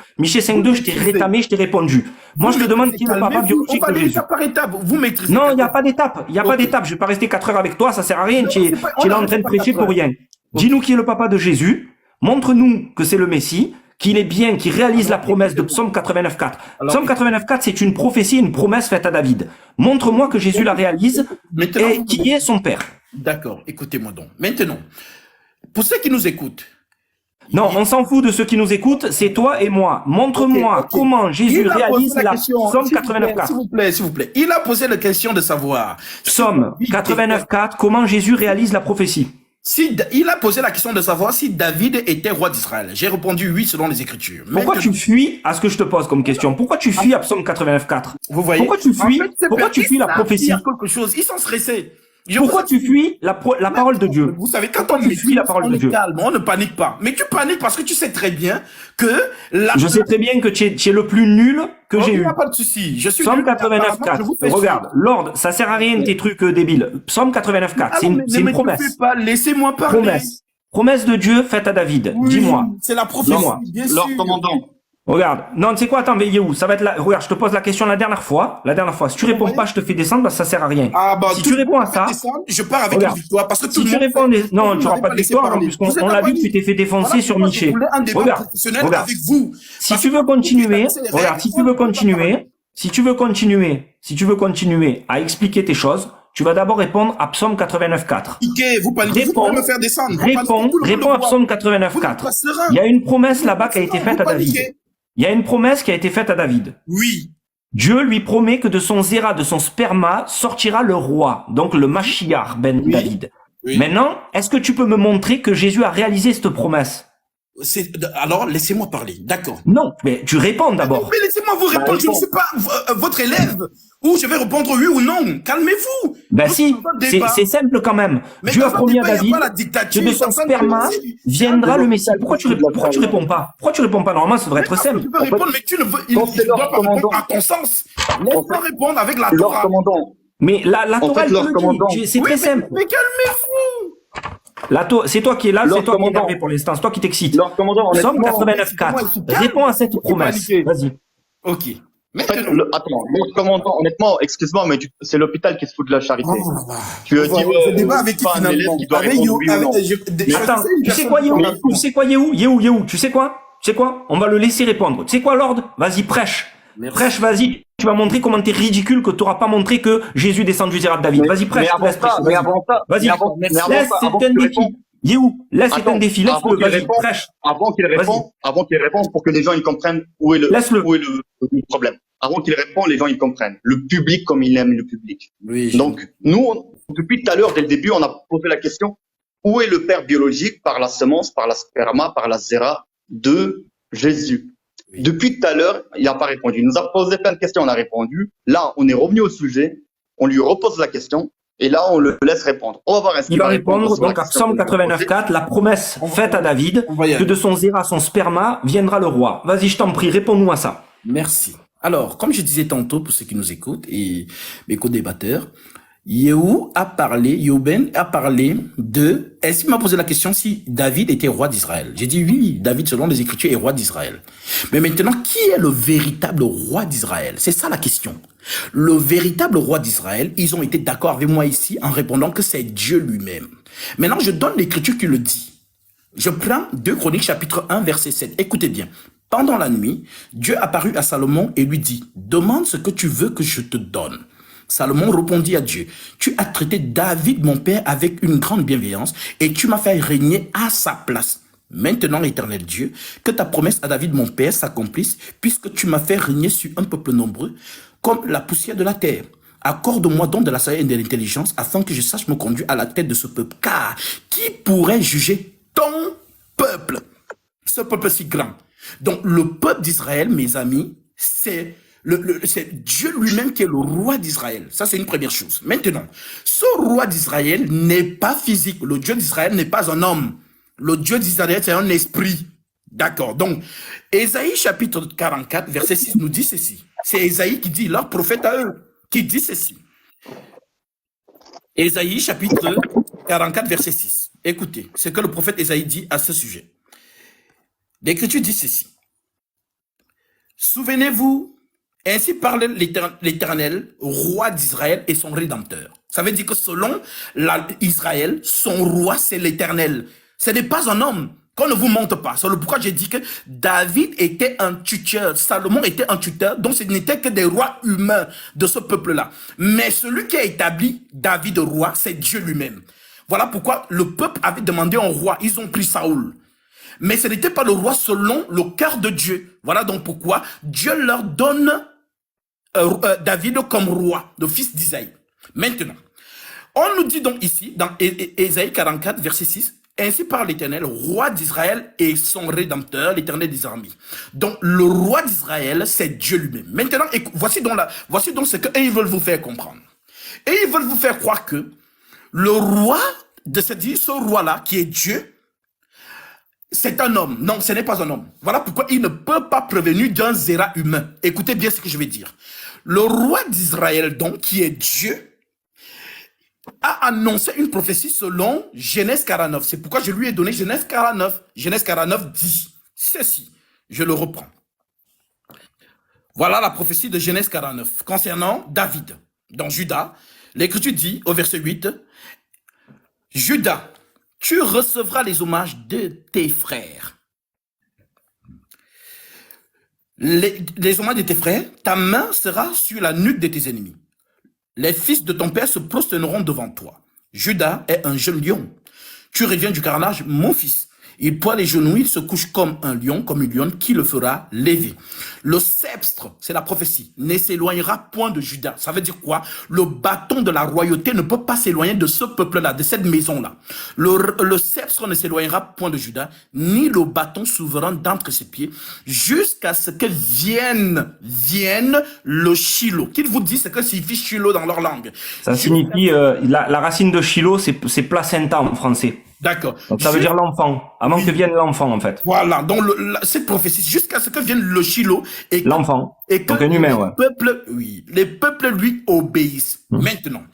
je t'ai rétamé, je t'ai répondu. Moi, je te demande qui est le papa biologique de Jésus. Étape par étape, vous maîtrisez... Non, il n'y a pas d'étape, il n'y a pas d'étape. Je vais pas rester 4 heures avec toi, ça sert à rien. Tu es là en train de prêcher pour rien. Dis-nous qui est le papa de Jésus, montre-nous que c'est le Messie, qu'il est bien, qu'il réalise la promesse de Psaume 89.4. Psaume 89.4, c'est une prophétie, une promesse faite à David. Montre-moi que Jésus la réalise et qui est son père. D'accord, écoutez-moi donc. Maintenant, pour ceux qui nous écoutent. Non, on s'en fout de ceux qui nous écoutent, c'est toi et moi. Montre-moi comment Jésus réalise la Psaume 89.4. S'il vous plaît. Il a posé la question de savoir. Psaume 89.4, comment Jésus réalise la prophétie. Il a posé la question de savoir si David était roi d'Israël. J'ai répondu oui selon les Écritures. Pourquoi tu fuis à ce que je te pose comme question? Pourquoi tu fuis à Psaume 89.4? Vous voyez? Pourquoi tu fuis? Pourquoi tu fuis la prophétie? Quelque chose. Ils sont stressés. Pourquoi tu fuis la parole de Dieu? Vous savez, quand on fuis la parole de Dieu, calme, on ne panique pas. Mais tu paniques parce que tu sais très bien que je sais très bien que tu es le plus nul que j'ai eu. Il n'y a pas de souci. Je suis Psaume 89.4. Regarde, Lord, ça sert à rien tes trucs débiles. Psaume 89.4, c'est une promesse. Laissez-moi parler. Promesse de Dieu faite à David. Oui, dis-moi. C'est la prophétie, bien sûr. Lord commandant. Regarde, non, tu sais quoi, attends, où ça va être là. Regarde, je te pose la question la dernière fois. Si tu réponds pas, je te fais descendre parce que ça sert à rien. Ah, bah, si tu réponds à ça, je pars avec une victoire parce que si tu réponds, non, tu n'auras pas de victoire, puisqu'on l'a vu que tu t'es fait défoncer sur Miché. Regarde, avec vous. Si tu veux continuer, regarde, si tu veux continuer à expliquer tes choses, tu vas d'abord répondre à Psaume 89.4. Vous paniquez, vous pouvez me faire descendre. Réponds à Psaume 89.4. Il y a une promesse là-bas qui a été faite à David. Il y a une promesse qui a été faite à David. Oui. Dieu lui promet que de son zéra, de son sperma, sortira le roi, donc le Mashiach ben David. Oui. Maintenant, est-ce que tu peux me montrer que Jésus a réalisé cette promesse? Alors, laissez-moi parler, d'accord. Non, mais tu réponds d'abord. Mais laissez-moi vous répondre, je ne suis pas votre élève, ou je vais répondre oui ou non. Calmez-vous. Ben si, c'est simple quand même. Mais Dieu a promis à David que de son sperma viendra le Messie. Pourquoi tu réponds pas? Pourquoi tu réponds pas? Normalement, ça devrait être simple. Tu peux répondre, mais tu ne veux, il doit pas répondre à ton sens. Laisse-moi répondre avec la Torah. Mais la Torah, c'est très simple. Mais calmez-vous. C'est toi qui es là, c'est toi qui es énervé pour l'instant, c'est toi qui t'excite. Psaume 89.4. Réponds à cette promesse. Vas-y. Ok. Attends, Lord commandant, honnêtement, excuse-moi, mais c'est l'hôpital qui se fout de la charité. Tu as dit, je débat avec qui finalement? Avec You. Attends, tu sais quoi, Yehou? Tu sais quoi? On va le laisser répondre. Tu sais quoi, Lord? Vas-y, prêche. Prêche, vas-y. Tu vas montrer comment t'es ridicule, que t'auras pas montré que Jésus descend du zéra de David. Vas-y, prêche. Mais avant ça, vas-y. Laisse, c'est un défi. Yehou, laisse, c'est un défi. Laisse-le, vas-y, prêche. Avant qu'il réponde, pour que les gens ils comprennent où est le problème. Avant qu'il réponde, les gens ils comprennent. Le public comme il aime le public. Oui. Donc, nous, depuis tout à l'heure, dès le début, on a posé la question, où est le père biologique par la semence, par la sperma, par la zéra de Jésus. Oui. Depuis tout à l'heure, il n'a pas répondu. Il nous a posé plein de questions, on a répondu. Là, on est revenu au sujet, on lui repose la question, et là, on le laisse répondre. On va voir est-ce Il qu'il va va répondre répondre sur la donc à question Psaume qu'on lui a posée. 89.4, la promesse faite à David, On va y que aller. de son zéra, son sperma, viendra le roi. Vas-y, je t'en prie, réponds-nous à ça. Merci. Alors, comme je disais tantôt pour ceux qui nous écoutent et mes co-débatteurs, Yeuben a parlé de, est-ce qu'il m'a posé la question si David était roi d'Israël? J'ai dit oui, David, selon les Écritures, est roi d'Israël. Mais maintenant, qui est le véritable roi d'Israël? C'est ça la question. Le véritable roi d'Israël, ils ont été d'accord avec moi ici en répondant que c'est Dieu lui-même. Maintenant, je donne l'Écriture qui le dit. Je prends 2 Chroniques chapitre 1 verset 7. Écoutez bien. Pendant la nuit, Dieu apparut à Salomon et lui dit, demande ce que tu veux que je te donne. Salomon répondit à Dieu, tu as traité David mon père avec une grande bienveillance et tu m'as fait régner à sa place. Maintenant, éternel Dieu, que ta promesse à David mon père s'accomplisse puisque tu m'as fait régner sur un peuple nombreux comme la poussière de la terre. Accorde-moi donc de la sagesse et de l'intelligence afin que je sache me conduire à la tête de ce peuple. Car qui pourrait juger ton peuple, ce peuple si grand? Donc le peuple d'Israël, mes amis, c'est Dieu lui-même qui est le roi d'Israël. Ça, c'est une première chose. Maintenant, ce roi d'Israël n'est pas physique. Le Dieu d'Israël n'est pas un homme. Le Dieu d'Israël, c'est un esprit. D'accord. Donc, Ésaïe chapitre 44, verset 6 nous dit ceci. C'est Ésaïe qui dit, leur prophète à eux, qui dit ceci. Ésaïe chapitre 44, verset 6. Écoutez, ce que le prophète Ésaïe dit à ce sujet. L'Écriture dit ceci. Souvenez-vous, ainsi parle l'Éternel, roi d'Israël et son rédempteur. Ça veut dire que selon Israël, son roi, c'est l'Éternel. Ce n'est pas un homme. Qu'on ne vous montre pas. C'est pourquoi j'ai dit que David était un tuteur, Salomon était un tuteur, donc ce n'était que des rois humains de ce peuple-là. Mais celui qui a établi David roi, c'est Dieu lui-même. Voilà pourquoi le peuple avait demandé un roi. Ils ont pris Saoul. Mais ce n'était pas le roi selon le cœur de Dieu. Voilà donc pourquoi Dieu leur donne David comme roi, le fils d'Isaïe. Maintenant, on nous dit donc ici, dans Ésaïe 44, verset 6, ainsi parle l'Éternel, roi d'Israël et son rédempteur, l'Éternel des armées. Donc, le roi d'Israël, c'est Dieu lui-même. Maintenant, voici donc ce qu'ils veulent vous faire comprendre. Et ils veulent vous faire croire que le roi, ce roi-là, qui est Dieu, c'est un homme. Non, ce n'est pas un homme. Voilà pourquoi il ne peut pas prévenir d'un zéra humain. Écoutez bien ce que je vais dire. Le roi d'Israël, donc, qui est Dieu, a annoncé une prophétie selon Genèse 49. C'est pourquoi je lui ai donné Genèse 49. Genèse 49 dit ceci. Je le reprends. Voilà la prophétie de Genèse 49 concernant David. Dans Juda, l'Écriture dit au verset 8, Juda, tu recevras les hommages de tes frères. Les hommages de tes frères, ta main sera sur la nuque de tes ennemis. Les fils de ton père se prosterneront devant toi. Juda est un jeune lion. Tu reviens du carnage, mon fils. Il pointe les genoux, il se couche comme un lion, comme une lionne qui le fera lever. Le sceptre, c'est la prophétie, ne s'éloignera point de Juda. Ça veut dire quoi? Le bâton de la royauté ne peut pas s'éloigner de ce peuple-là, de cette maison-là. Le sceptre ne s'éloignera point de Juda, ni le bâton souverain d'entre ses pieds, jusqu'à ce que vienne le Shiloh. Qu'il vous dit ce que signifie Shiloh dans leur langue. Ça signifie, la racine de Shiloh, c'est placenta en français. D'accord. Donc ça veut dire l'enfant, avant que vienne l'enfant en fait. Voilà, donc cette prophétie, jusqu'à ce que vienne le Shiloh et l'enfant, et que donc un humain, ouais. les peuples lui obéissent. Maintenant,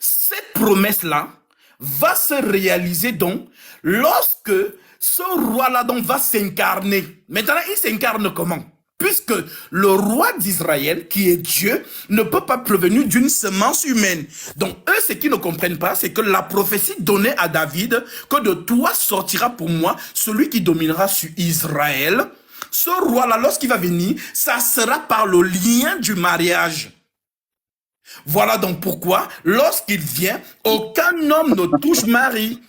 cette promesse-là va se réaliser donc lorsque ce roi-là donc va s'incarner. Maintenant, il s'incarne comment? Puisque le roi d'Israël, qui est Dieu, ne peut pas provenir d'une semence humaine. Donc, eux, ce qu'ils ne comprennent pas, c'est que la prophétie donnée à David, que de toi sortira pour moi celui qui dominera sur Israël. Ce roi-là, lorsqu'il va venir, ça sera par le lien du mariage. Voilà donc pourquoi, lorsqu'il vient, aucun homme ne touche Marie,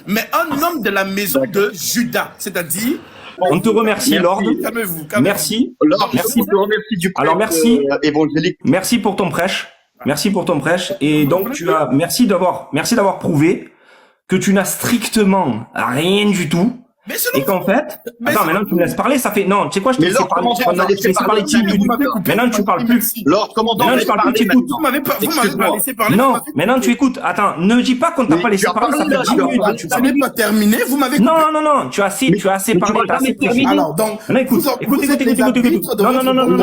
mais un homme de la maison de Juda, c'est-à-dire... On te remercie, merci. Lord. Calmez-vous. Merci. Lord, Merci. je te remercie du prêtre, Alors merci. évangélique. Merci pour ton prêche. Merci pour ton prêche. Et donc merci d'avoir prouvé que tu n'as strictement rien du tout Mais Et qu'en fait, attends, maintenant tu me laisses parler, ça fait, non, tu sais quoi, je te laisse parler, maintenant tu parles plus. Lord commandant, maintenant tu parles plus, tu écoutes. Vous m'avez pas laissé parler. Non, maintenant tu écoutes. Attends, ne dis pas qu'on t'a pas laissé parler, ça fait 10 minutes. Ça n'est pas terminé, vous m'avez Non, tu as assez parlé, t'as assez terminé. Alors, donc, écoute. Non,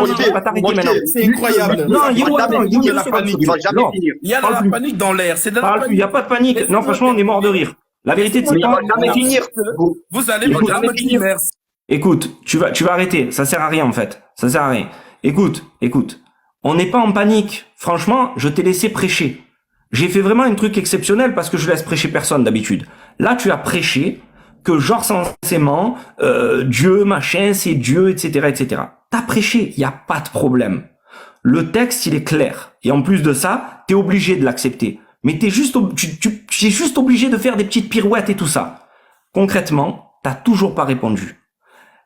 je vais pas t'arrêter maintenant. C'est incroyable. Non, il y a la panique, il va jamais finir. Il y a la panique dans l'air, c'est de la panique. Il y a pas de panique. Non, franchement, on est mort de rire. La vérité, c'est pas jamais finir. Vous allez jamais finir. Écoute, tu vas arrêter. Ça sert à rien, en fait. Ça sert à rien. Écoute. On n'est pas en panique. Franchement, je t'ai laissé prêcher. J'ai fait vraiment un truc exceptionnel parce que je laisse prêcher personne d'habitude. Là, tu as prêché que genre censément, Dieu, machin, c'est Dieu, etc. T'as prêché. Il n'y a pas de problème. Le texte, il est clair. Et en plus de ça, t'es obligé de l'accepter. Mais t'es juste obligé de faire des petites pirouettes et tout ça. Concrètement, t'as toujours pas répondu.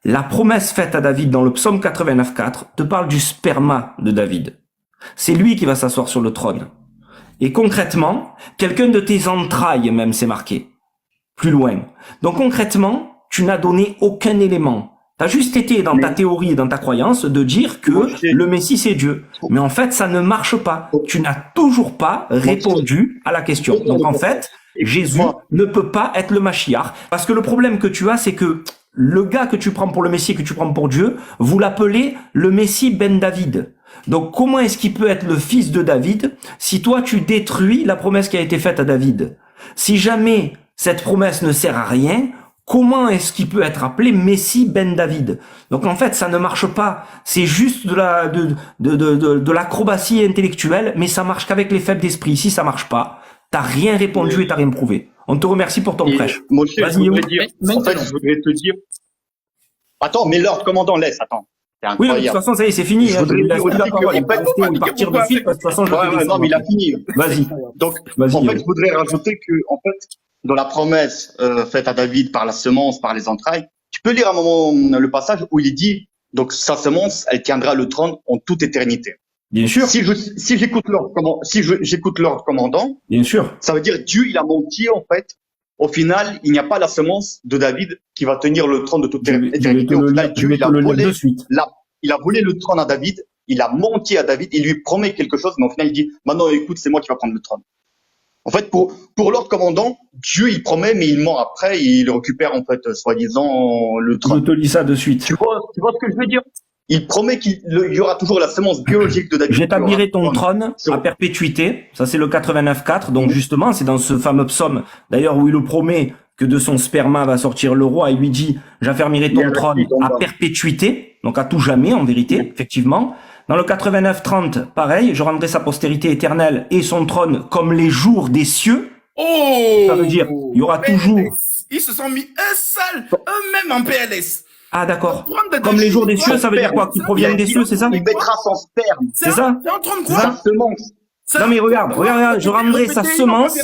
La promesse faite à David dans le psaume 89.4 te parle du sperma de David. C'est lui qui va s'asseoir sur le trône. Et concrètement, quelqu'un de tes entrailles même, c'est marqué. Plus loin. Donc concrètement, tu n'as donné aucun élément. T'as juste été dans ta théorie et dans ta croyance de dire que le Messie c'est Dieu. Mais en fait, ça ne marche pas. Tu n'as toujours pas répondu à la question. Donc en fait, Jésus ne peut pas être le Mashiach. Parce que le problème que tu as, c'est que le gars que tu prends pour le Messie, que tu prends pour Dieu, vous l'appelez le Messie ben David. Donc comment est-ce qu'il peut être le fils de David si toi tu détruis la promesse qui a été faite à David? Si jamais cette promesse ne sert à rien, comment est-ce qu'il peut être appelé Messie ben David? Donc en fait, ça ne marche pas. C'est juste de l'acrobatie intellectuelle, mais ça marche qu'avec les faibles d'esprit. Si ça marche pas, t'as rien répondu et t'as rien prouvé. On te remercie pour ton prêche. Vas-y, je voudrais te dire. Attends, mais Lord commandant, laisse, attends. Oui, de toute façon, ça y est, c'est fini. Je voudrais dire aussi que, partir de suite, parce que de toute façon, non, mais il a fini. Vas-y. Donc, en fait, je voudrais rajouter que, en fait, dans la promesse faite à David par la semence, par les entrailles, tu peux lire à un moment le passage où il dit, donc sa semence, elle tiendra le trône en toute éternité. Bien sûr. Si j'écoute l'ordre commandant, bien sûr, ça veut dire Dieu, il a menti en fait. Au final, il n'y a pas la semence de David qui va tenir le trône de toute éternité. Au final, Dieu, il a volé le trône à David. Il a menti à David. Il lui promet quelque chose, mais au final, il dit maintenant, écoute, c'est moi qui va prendre le trône. En fait, pour l'ordre commandant, Dieu, il promet, mais il ment après, il récupère, en fait, soi-disant, le trône. Je te lis ça de suite. Tu vois ce que je veux dire? Il promet qu'il y aura toujours la semence biologique de David. J'établirai ton trône à perpétuité. Ça, c'est le 89.4. Donc, justement, c'est dans ce fameux psaume, d'ailleurs, où il le promet que de son sperma va sortir le roi. Il lui dit, j'affermirai ton trône à perpétuité. Donc, à tout jamais, en vérité, effectivement. Dans le 89.30, pareil, je rendrai sa postérité éternelle et son trône comme les jours des cieux. Oh! Ça veut dire, il y aura toujours. Ils se sont mis eux-mêmes en PLS. Ah, d'accord. Comme les jours des cieux, ça veut dire quoi? Qu'ils proviennent des cieux, c'est ça? Il mettra son sperme. C'est ça? C'est en train de quoi? Sa semence. Non, mais regarde, je rendrai sa semence.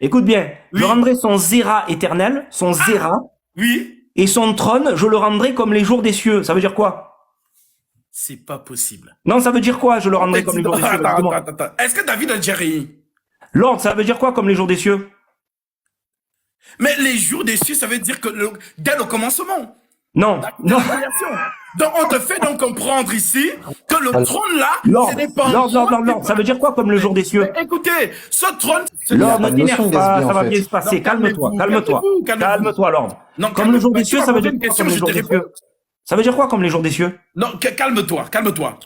Écoute bien. Je rendrai son zéra éternel, son zéra. Oui. Et son trône, je le rendrai comme les jours des cieux. Ça veut dire quoi? C'est pas possible. Non, ça veut dire quoi? Je le rendrai comme les jours des cieux. Attends. Est-ce que David a déjà rien? Lord, ça veut dire quoi comme les jours des cieux? Mais les jours des cieux, ça veut dire que dès le commencement. Non. Donc on te fait donc comprendre ici que le trône là, Lord, ce n'est pas... Lord, ça veut dire quoi comme le jour des cieux? Mais écoutez, ce trône... Lord, ne t'énerve pas, ça va bien se passer. Calme-toi, Lord. Non, comme le jour des cieux, ça veut dire quoi comme les jours des cieux? Ça veut dire quoi comme les jours des cieux? Non, calme-toi.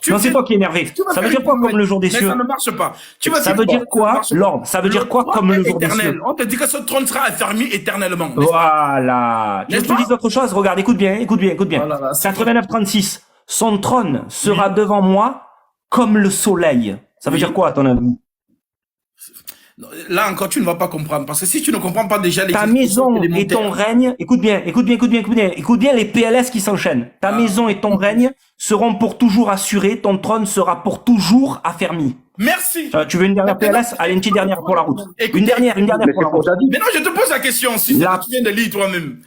Non, c'est toi qui es énervé. Ça veut dire quoi comme le jour des cieux? Mais ça ne marche pas. Ça veut dire quoi, Lord? Ça veut dire quoi comme le jour des cieux? On te dit que ce trône sera affermi éternellement. Voilà. Tu veux que je te dise autre chose? Regarde, écoute bien. 89.36. Son trône sera devant moi comme le soleil. Ça veut dire quoi, à ton avis? Là encore, tu ne vas pas comprendre. Parce que si tu ne comprends pas déjà les... Ta maison et ton règne, écoute bien les PLS qui s'enchaînent. Ta maison et ton règne seront pour toujours assurés. Ton trône sera pour toujours affermi. Merci. Tu veux une dernière PLS? Allez, une petite dernière pour la route. Une dernière pour la route. Mais non, je te pose la question. Si tu viens de lire toi-même.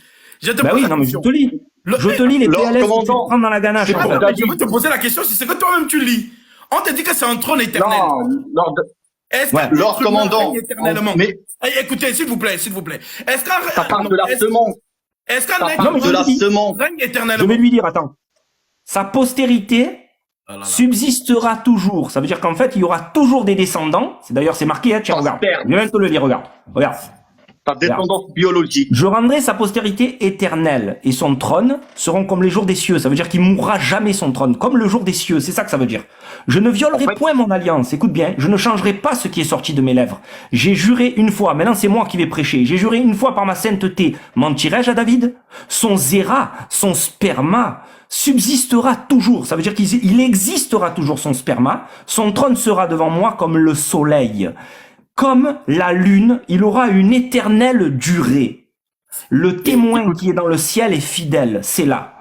Je te pose oui, non, mais je te lis. Je te lis les PLS que tu prends dans la ganache. Je veux te poser la question si c'est que toi-même tu lis. On te dit que c'est un trône éternel. Non, est-ce que Lord commandant, éternellement? mais écoutez, s'il vous plaît. Est-ce ça parle de la semence. Est-ce qu'un Ça être parle de la semence. règne Je éternellement? vais lui dire, attends. Sa postérité subsistera toujours. Ça veut dire qu'en fait, il y aura toujours des descendants. D'ailleurs, c'est marqué, hein, tiens, Par regarde. sperme. Je vais même te le lire, regarde. Regarde. Ta descendance biologique. Je rendrai sa postérité éternelle et son trône seront comme les jours des cieux. Ça veut dire qu'il mourra jamais son trône, comme le jour des cieux. C'est ça que ça veut dire. Je ne violerai point mon alliance. Écoute bien, je ne changerai pas ce qui est sorti de mes lèvres. J'ai juré une fois, maintenant c'est moi qui vais prêcher. J'ai juré une fois par ma sainteté. Mentirai-je à David? Son zéra, son sperma subsistera toujours. Ça veut dire qu'il existera toujours son sperma. Son trône sera devant moi comme le soleil. Comme la lune, il aura une éternelle durée. Le témoin qui est dans le ciel est fidèle, c'est là.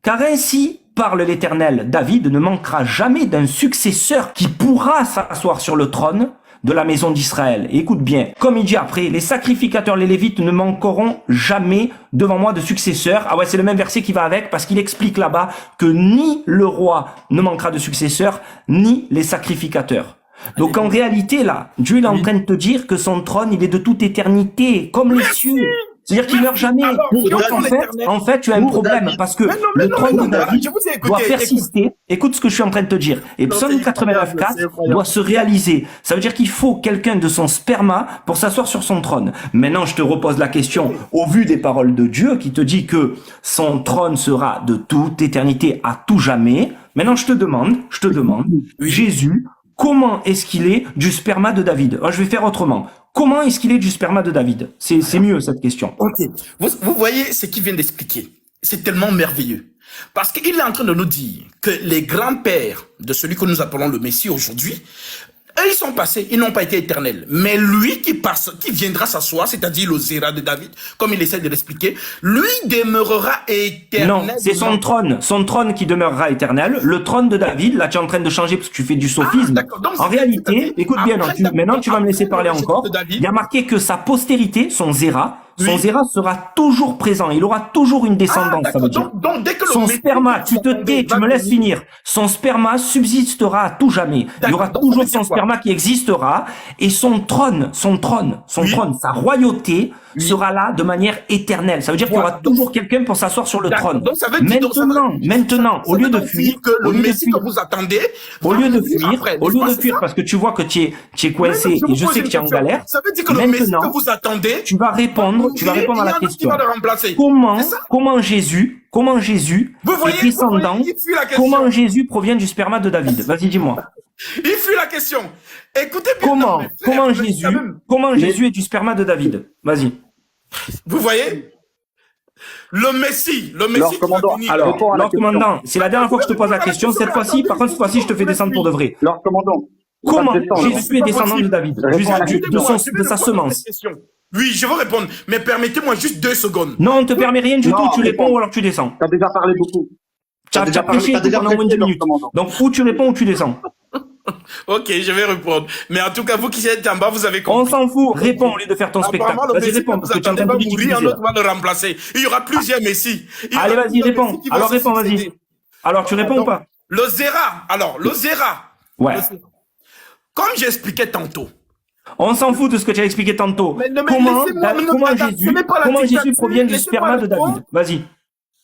Car ainsi parle l'Éternel, David ne manquera jamais d'un successeur qui pourra s'asseoir sur le trône de la maison d'Israël. Et écoute bien, comme il dit après, les sacrificateurs, les Lévites ne manqueront jamais devant moi de successeurs. Ah ouais, c'est le même verset qui va avec, parce qu'il explique là-bas que ni le roi ne manquera de successeur, ni les sacrificateurs. Donc en réalité, là, Dieu il est en train de te dire que son trône, il est de toute éternité, comme les cieux. C'est-à-dire qu'il meurt jamais. Alors, Donc en fait, tu as un problème, parce que le trône de David doit persister. Écoute ce que je suis en train de te dire. Et Psaume 89.4 doit se réaliser. Ça veut dire qu'il faut quelqu'un de son sperma pour s'asseoir sur son trône. Maintenant, je te repose la question, au vu des paroles de Dieu, qui te dit que son trône sera de toute éternité à tout jamais. Maintenant, je te demande, Jésus, comment est-ce qu'il est du sperma de David? Alors, je vais faire autrement. Comment est-ce qu'il est du sperma de David? C'est mieux cette question. Ok. Vous voyez ce qu'il vient d'expliquer. C'est tellement merveilleux. Parce qu'il est en train de nous dire que les grands-pères de celui que nous appelons le Messie aujourd'hui, eux, ils sont passés, ils n'ont pas été éternels. Mais lui qui viendra s'asseoir, c'est-à-dire le Zéra de David, comme il essaie de l'expliquer, lui demeurera éternel. Non, c'est son trône qui demeurera éternel. Le trône de David, là tu es en train de changer parce que tu fais du sophisme. En réalité, écoute bien, maintenant tu vas me laisser parler encore. Il y a marqué que sa postérité, son Zéra sera toujours présent. Il aura toujours une descendance, ça veut dire. Donc, dès que son sperma, tu te tais, tu me laisses finir. Son sperma subsistera à tout jamais. Il y aura toujours son sperma qui existera et son trône, sa royauté sera là de manière éternelle. Ça veut dire qu'il y aura toujours quelqu'un pour s'asseoir sur le trône. Donc, ça veut dire, maintenant, au lieu de fuir, le Messie que vous attendez, au lieu de fuir, parce que tu vois que tu es coincé et je sais que tu es en galère. Ça veut dire que le Messie que vous attendez, tu vas répondre à la question. Comment Jésus est descendant, comment Jésus provient du sperma de David? Vas-y, dis-moi. Il fuit la question. Écoutez bien. Comment Jésus est du sperma de David? Vas-y. Vous voyez? Le Messie Alors, Lord Commandant, c'est la dernière fois que je te pose la question. Cette fois-ci, je te fais descendre pour de vrai. Lord Commandant. Comment Jésus est descendant de David? De sa semence. Oui, je vais répondre, mais permettez-moi juste 2 secondes. Non, on ne te permet rien du tout, tu réponds ou alors tu descends. Tu as déjà parlé beaucoup. Tu as prêché pendant moins de 10 minutes. Donc, ou tu réponds ou tu descends. Ok, je vais répondre. Mais en tout cas, vous qui êtes en bas, vous avez compris. On s'en fout, réponds au lieu de faire ton spectacle. Vas-y, réponds, parce que tu es en train de ridiculiser. Un autre va le remplacer. Il y aura plusieurs Messi. Allez, vas-y, réponds. Alors, réponds, vas-y. Alors, tu réponds ou pas? Le Zéra. Ouais. Comme j'expliquais tantôt. On s'en fout de ce que tu as expliqué tantôt. Comment Jésus provient du sperma de David? Vas-y.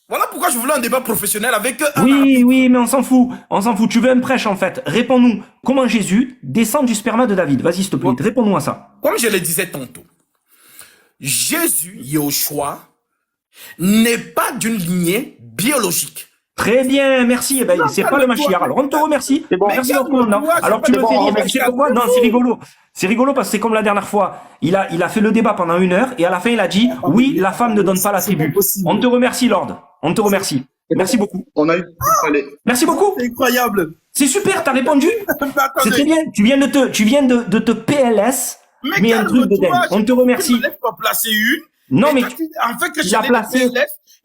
Voilà pourquoi je voulais un débat professionnel avec eux. Oui, mais on s'en fout. Tu veux un prêche, en fait. Réponds-nous. Comment Jésus descend du sperma de David? Vas-y, s'il te plaît. Réponds-nous à ça. Comme je le disais tantôt, Jésus, Yahushua, n'est pas d'une lignée biologique. Très bien, merci. Eh ben, c'est pas le Mashiach. Alors, on te remercie. Merci, Lord Commandant. Alors, tu me fais rire, mais tu sais pourquoi? Non, c'est rigolo. C'est rigolo parce que c'est comme la dernière fois. Il a fait le débat pendant 1 heure et à la fin, il a dit, oui, la femme ne donne pas la tribu. On te remercie, Lord. On te remercie. Merci beaucoup. On a eu Merci beaucoup. C'est incroyable. C'est super, t'as répondu. C'est très bien. Tu viens de te PLS, mais un truc de dingue. On te remercie. Je ne laisse pas placer une. Non, mais en fait, que tu l'as placé.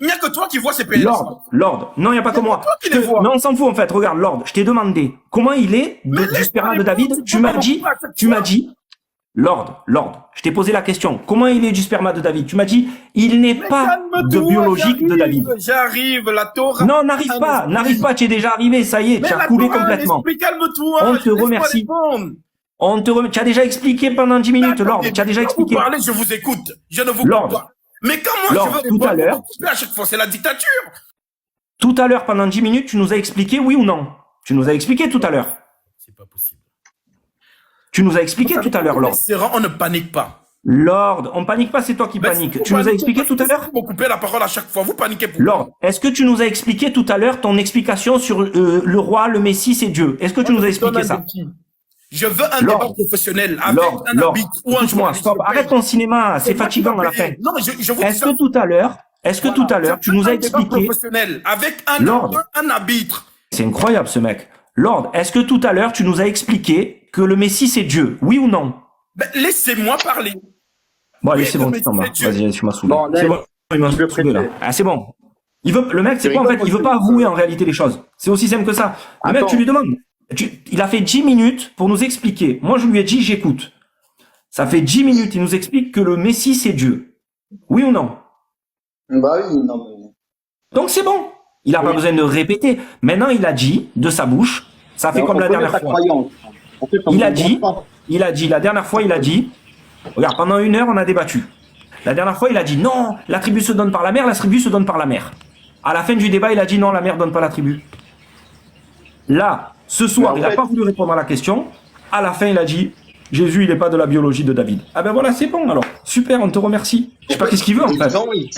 Il n'y a que toi qui vois ces PLS. Lord. Non, il n'y a pas que moi. Mais on s'en fout, en fait. Regarde, Lord, je t'ai demandé comment il est du sperma de David. Tu m'as dit, Lord, je t'ai posé la question. Comment il est du sperma de David? Tu m'as dit, il n'est pas de biologique de David. J'arrive, la Torah. Non, n'arrive pas, tu es déjà arrivé, ça y est, tu as coulé complètement. Calme-toi. On te remercie. Tu as déjà expliqué pendant 10 minutes, Lord. Tu as déjà expliqué. Vous parlez, je vous écoute. Je ne vous parle pas. Mais quand moi Lord, je veux tout à répondre, l'heure, vous coupez à chaque fois, c'est la dictature. tout à l'heure, pendant 10 minutes, tu nous as expliqué oui ou non. Tu nous as expliqué tout à l'heure. C'est pas possible. Tu nous as expliqué tout à l'heure, Lord. On ne panique pas. Lord, on panique pas, c'est toi qui paniques. Tu nous as expliqué tout à l'heure? Vous coupez la parole à chaque fois, vous paniquez pourquoi? Lord, est-ce que tu nous as expliqué tout à l'heure ton explication sur le roi, le Messie, c'est Dieu? Est-ce que tu nous as expliqué ça? Je veux un débat professionnel avec un arbitre ou un journaliste. Stop, arrête ton cinéma, c'est fatigant à la fin. Non, mais je vous Est-ce que tout à l'heure, tu nous as expliqué... professionnel avec un arbitre. C'est incroyable ce mec. Lord, est-ce que tout à l'heure, tu nous as expliqué que le Messie, c'est Dieu? Oui ou non? Ben, laissez-moi parler. Bon, allez, c'est bon, tu t'en vas. Vas-y, tu m'as saoulé. Bon, c'est bon, il m'a saoulé là. Ah, c'est bon. Le mec, c'est quoi en fait? Il veut pas avouer en réalité les choses. C'est aussi simple que ça. Le mec, tu lui demandes. Il a fait 10 minutes pour nous expliquer. Moi, je lui ai dit, j'écoute. Ça fait 10 minutes, il nous explique que le Messie, c'est Dieu. Oui ou non? Bah oui, non. Donc c'est bon. Il n'a pas besoin de répéter. Maintenant, il a dit de sa bouche. Ça fait comme la dernière fois. Il a dit, la dernière fois, il a dit, regarde, pendant 1 heure, on a débattu. La dernière fois, il a dit, non, la tribu se donne par la mer, la tribu se donne par la mer. À la fin du débat, il a dit, non, la mer donne pas la tribu. Là, ce soir, il n'a pas voulu répondre à la question. À la fin, il a dit, Jésus, il n'est pas de la biologie de David. Ah ben voilà, c'est bon alors. Super, on te remercie. Je sais pas qu'est-ce qu'il veut en fait. Les gens, ils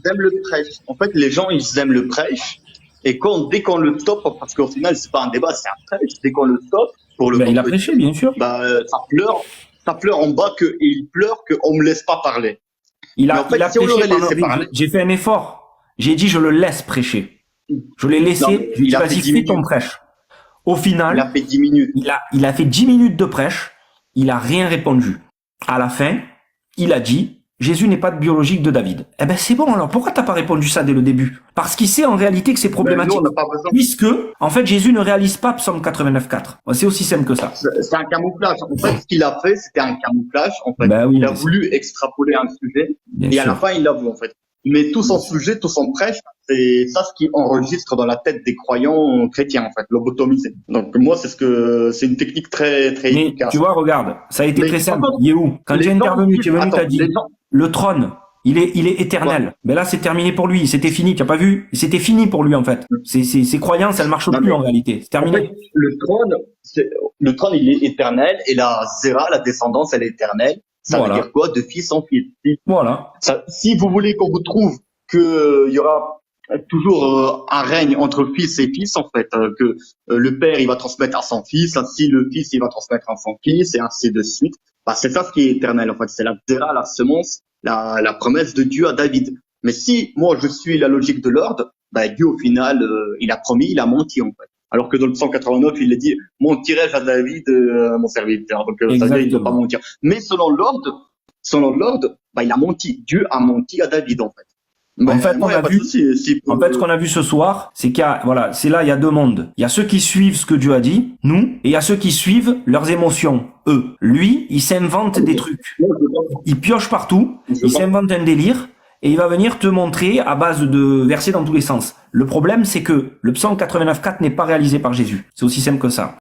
aiment le prêche. En fait, les gens, ils aiment le prêche. Et dès qu'on le stoppe, parce qu'au final, c'est pas un débat, c'est un prêche. Dès qu'on le stoppe, pour le il a prêché, bien sûr. Ça pleure en bas et il pleure qu'on me laisse pas parler. Il a prêché pendant... J'ai fait un effort. J'ai dit, je le laisse prêcher. Je l'ai laissé. Je lui ai dit, vas-y, fais ton prêche. Au final, il a fait 10 minutes. Il a fait 10 minutes de prêche. Il a rien répondu. À la fin, il a dit, Jésus n'est pas de biologique de David. Eh ben, c'est bon, alors. Pourquoi t'as pas répondu ça dès le début? Parce qu'il sait en réalité que c'est problématique. Puisque, en fait, Jésus ne réalise pas Psaume 89.4. C'est aussi simple que ça. C'est un camouflage. En fait, ce qu'il a fait, c'était un camouflage. En fait, il a voulu extrapoler un sujet. Et à la fin, il l'avoue, en fait. Mais tout son sujet, tout son prêche, c'est ça ce qui enregistre dans la tête des croyants chrétiens, en fait, lobotomisés. Donc, moi, c'est une technique très, très efficace. Tu vois, regarde, ça a été très simple. Yehou, quand j'ai intervenu, tu es venu, t'as dit, le trône, il est éternel. Ouais. Mais là, c'est terminé pour lui. C'était fini. Tu n'as pas vu? C'était fini pour lui, en fait. Ses croyances, elles marchent plus, en réalité. C'est terminé. En fait, le trône, il est éternel, et la Zéra, la descendance, elle est éternelle. Ça veut dire quoi? De fils en fils. Voilà. Si vous voulez qu'on vous trouve que il y aura toujours un règne entre fils et fils, en fait, que le père, il va transmettre à son fils, ainsi le fils, il va transmettre à son fils, et ainsi de suite. Bah, c'est ça ce qui est éternel, en fait. C'est la Zéra, la semence, la promesse de Dieu à David. Mais si moi, je suis la logique de l'ordre, bah, Dieu, au final, il a promis, il a menti, en fait. Alors que dans le 189, il a dit, mentirai-je à David, mon serviteur. Donc, ça veut dire, il ne doit pas mentir. Mais selon l'ordre, bah, il a menti. Dieu a menti à David, en fait. Mais en fait, ce qu'on a vu ce soir, c'est qu'il y a, voilà, c'est là, il y a 2 mondes. Il y a ceux qui suivent ce que Dieu a dit, nous, et il y a ceux qui suivent leurs émotions, eux. Lui, il s'invente des trucs. Il pioche partout, il s'invente un délire, et il va venir te montrer à base de versets dans tous les sens. Le problème, c'est que le psaume 89.4 n'est pas réalisé par Jésus. C'est aussi simple que ça.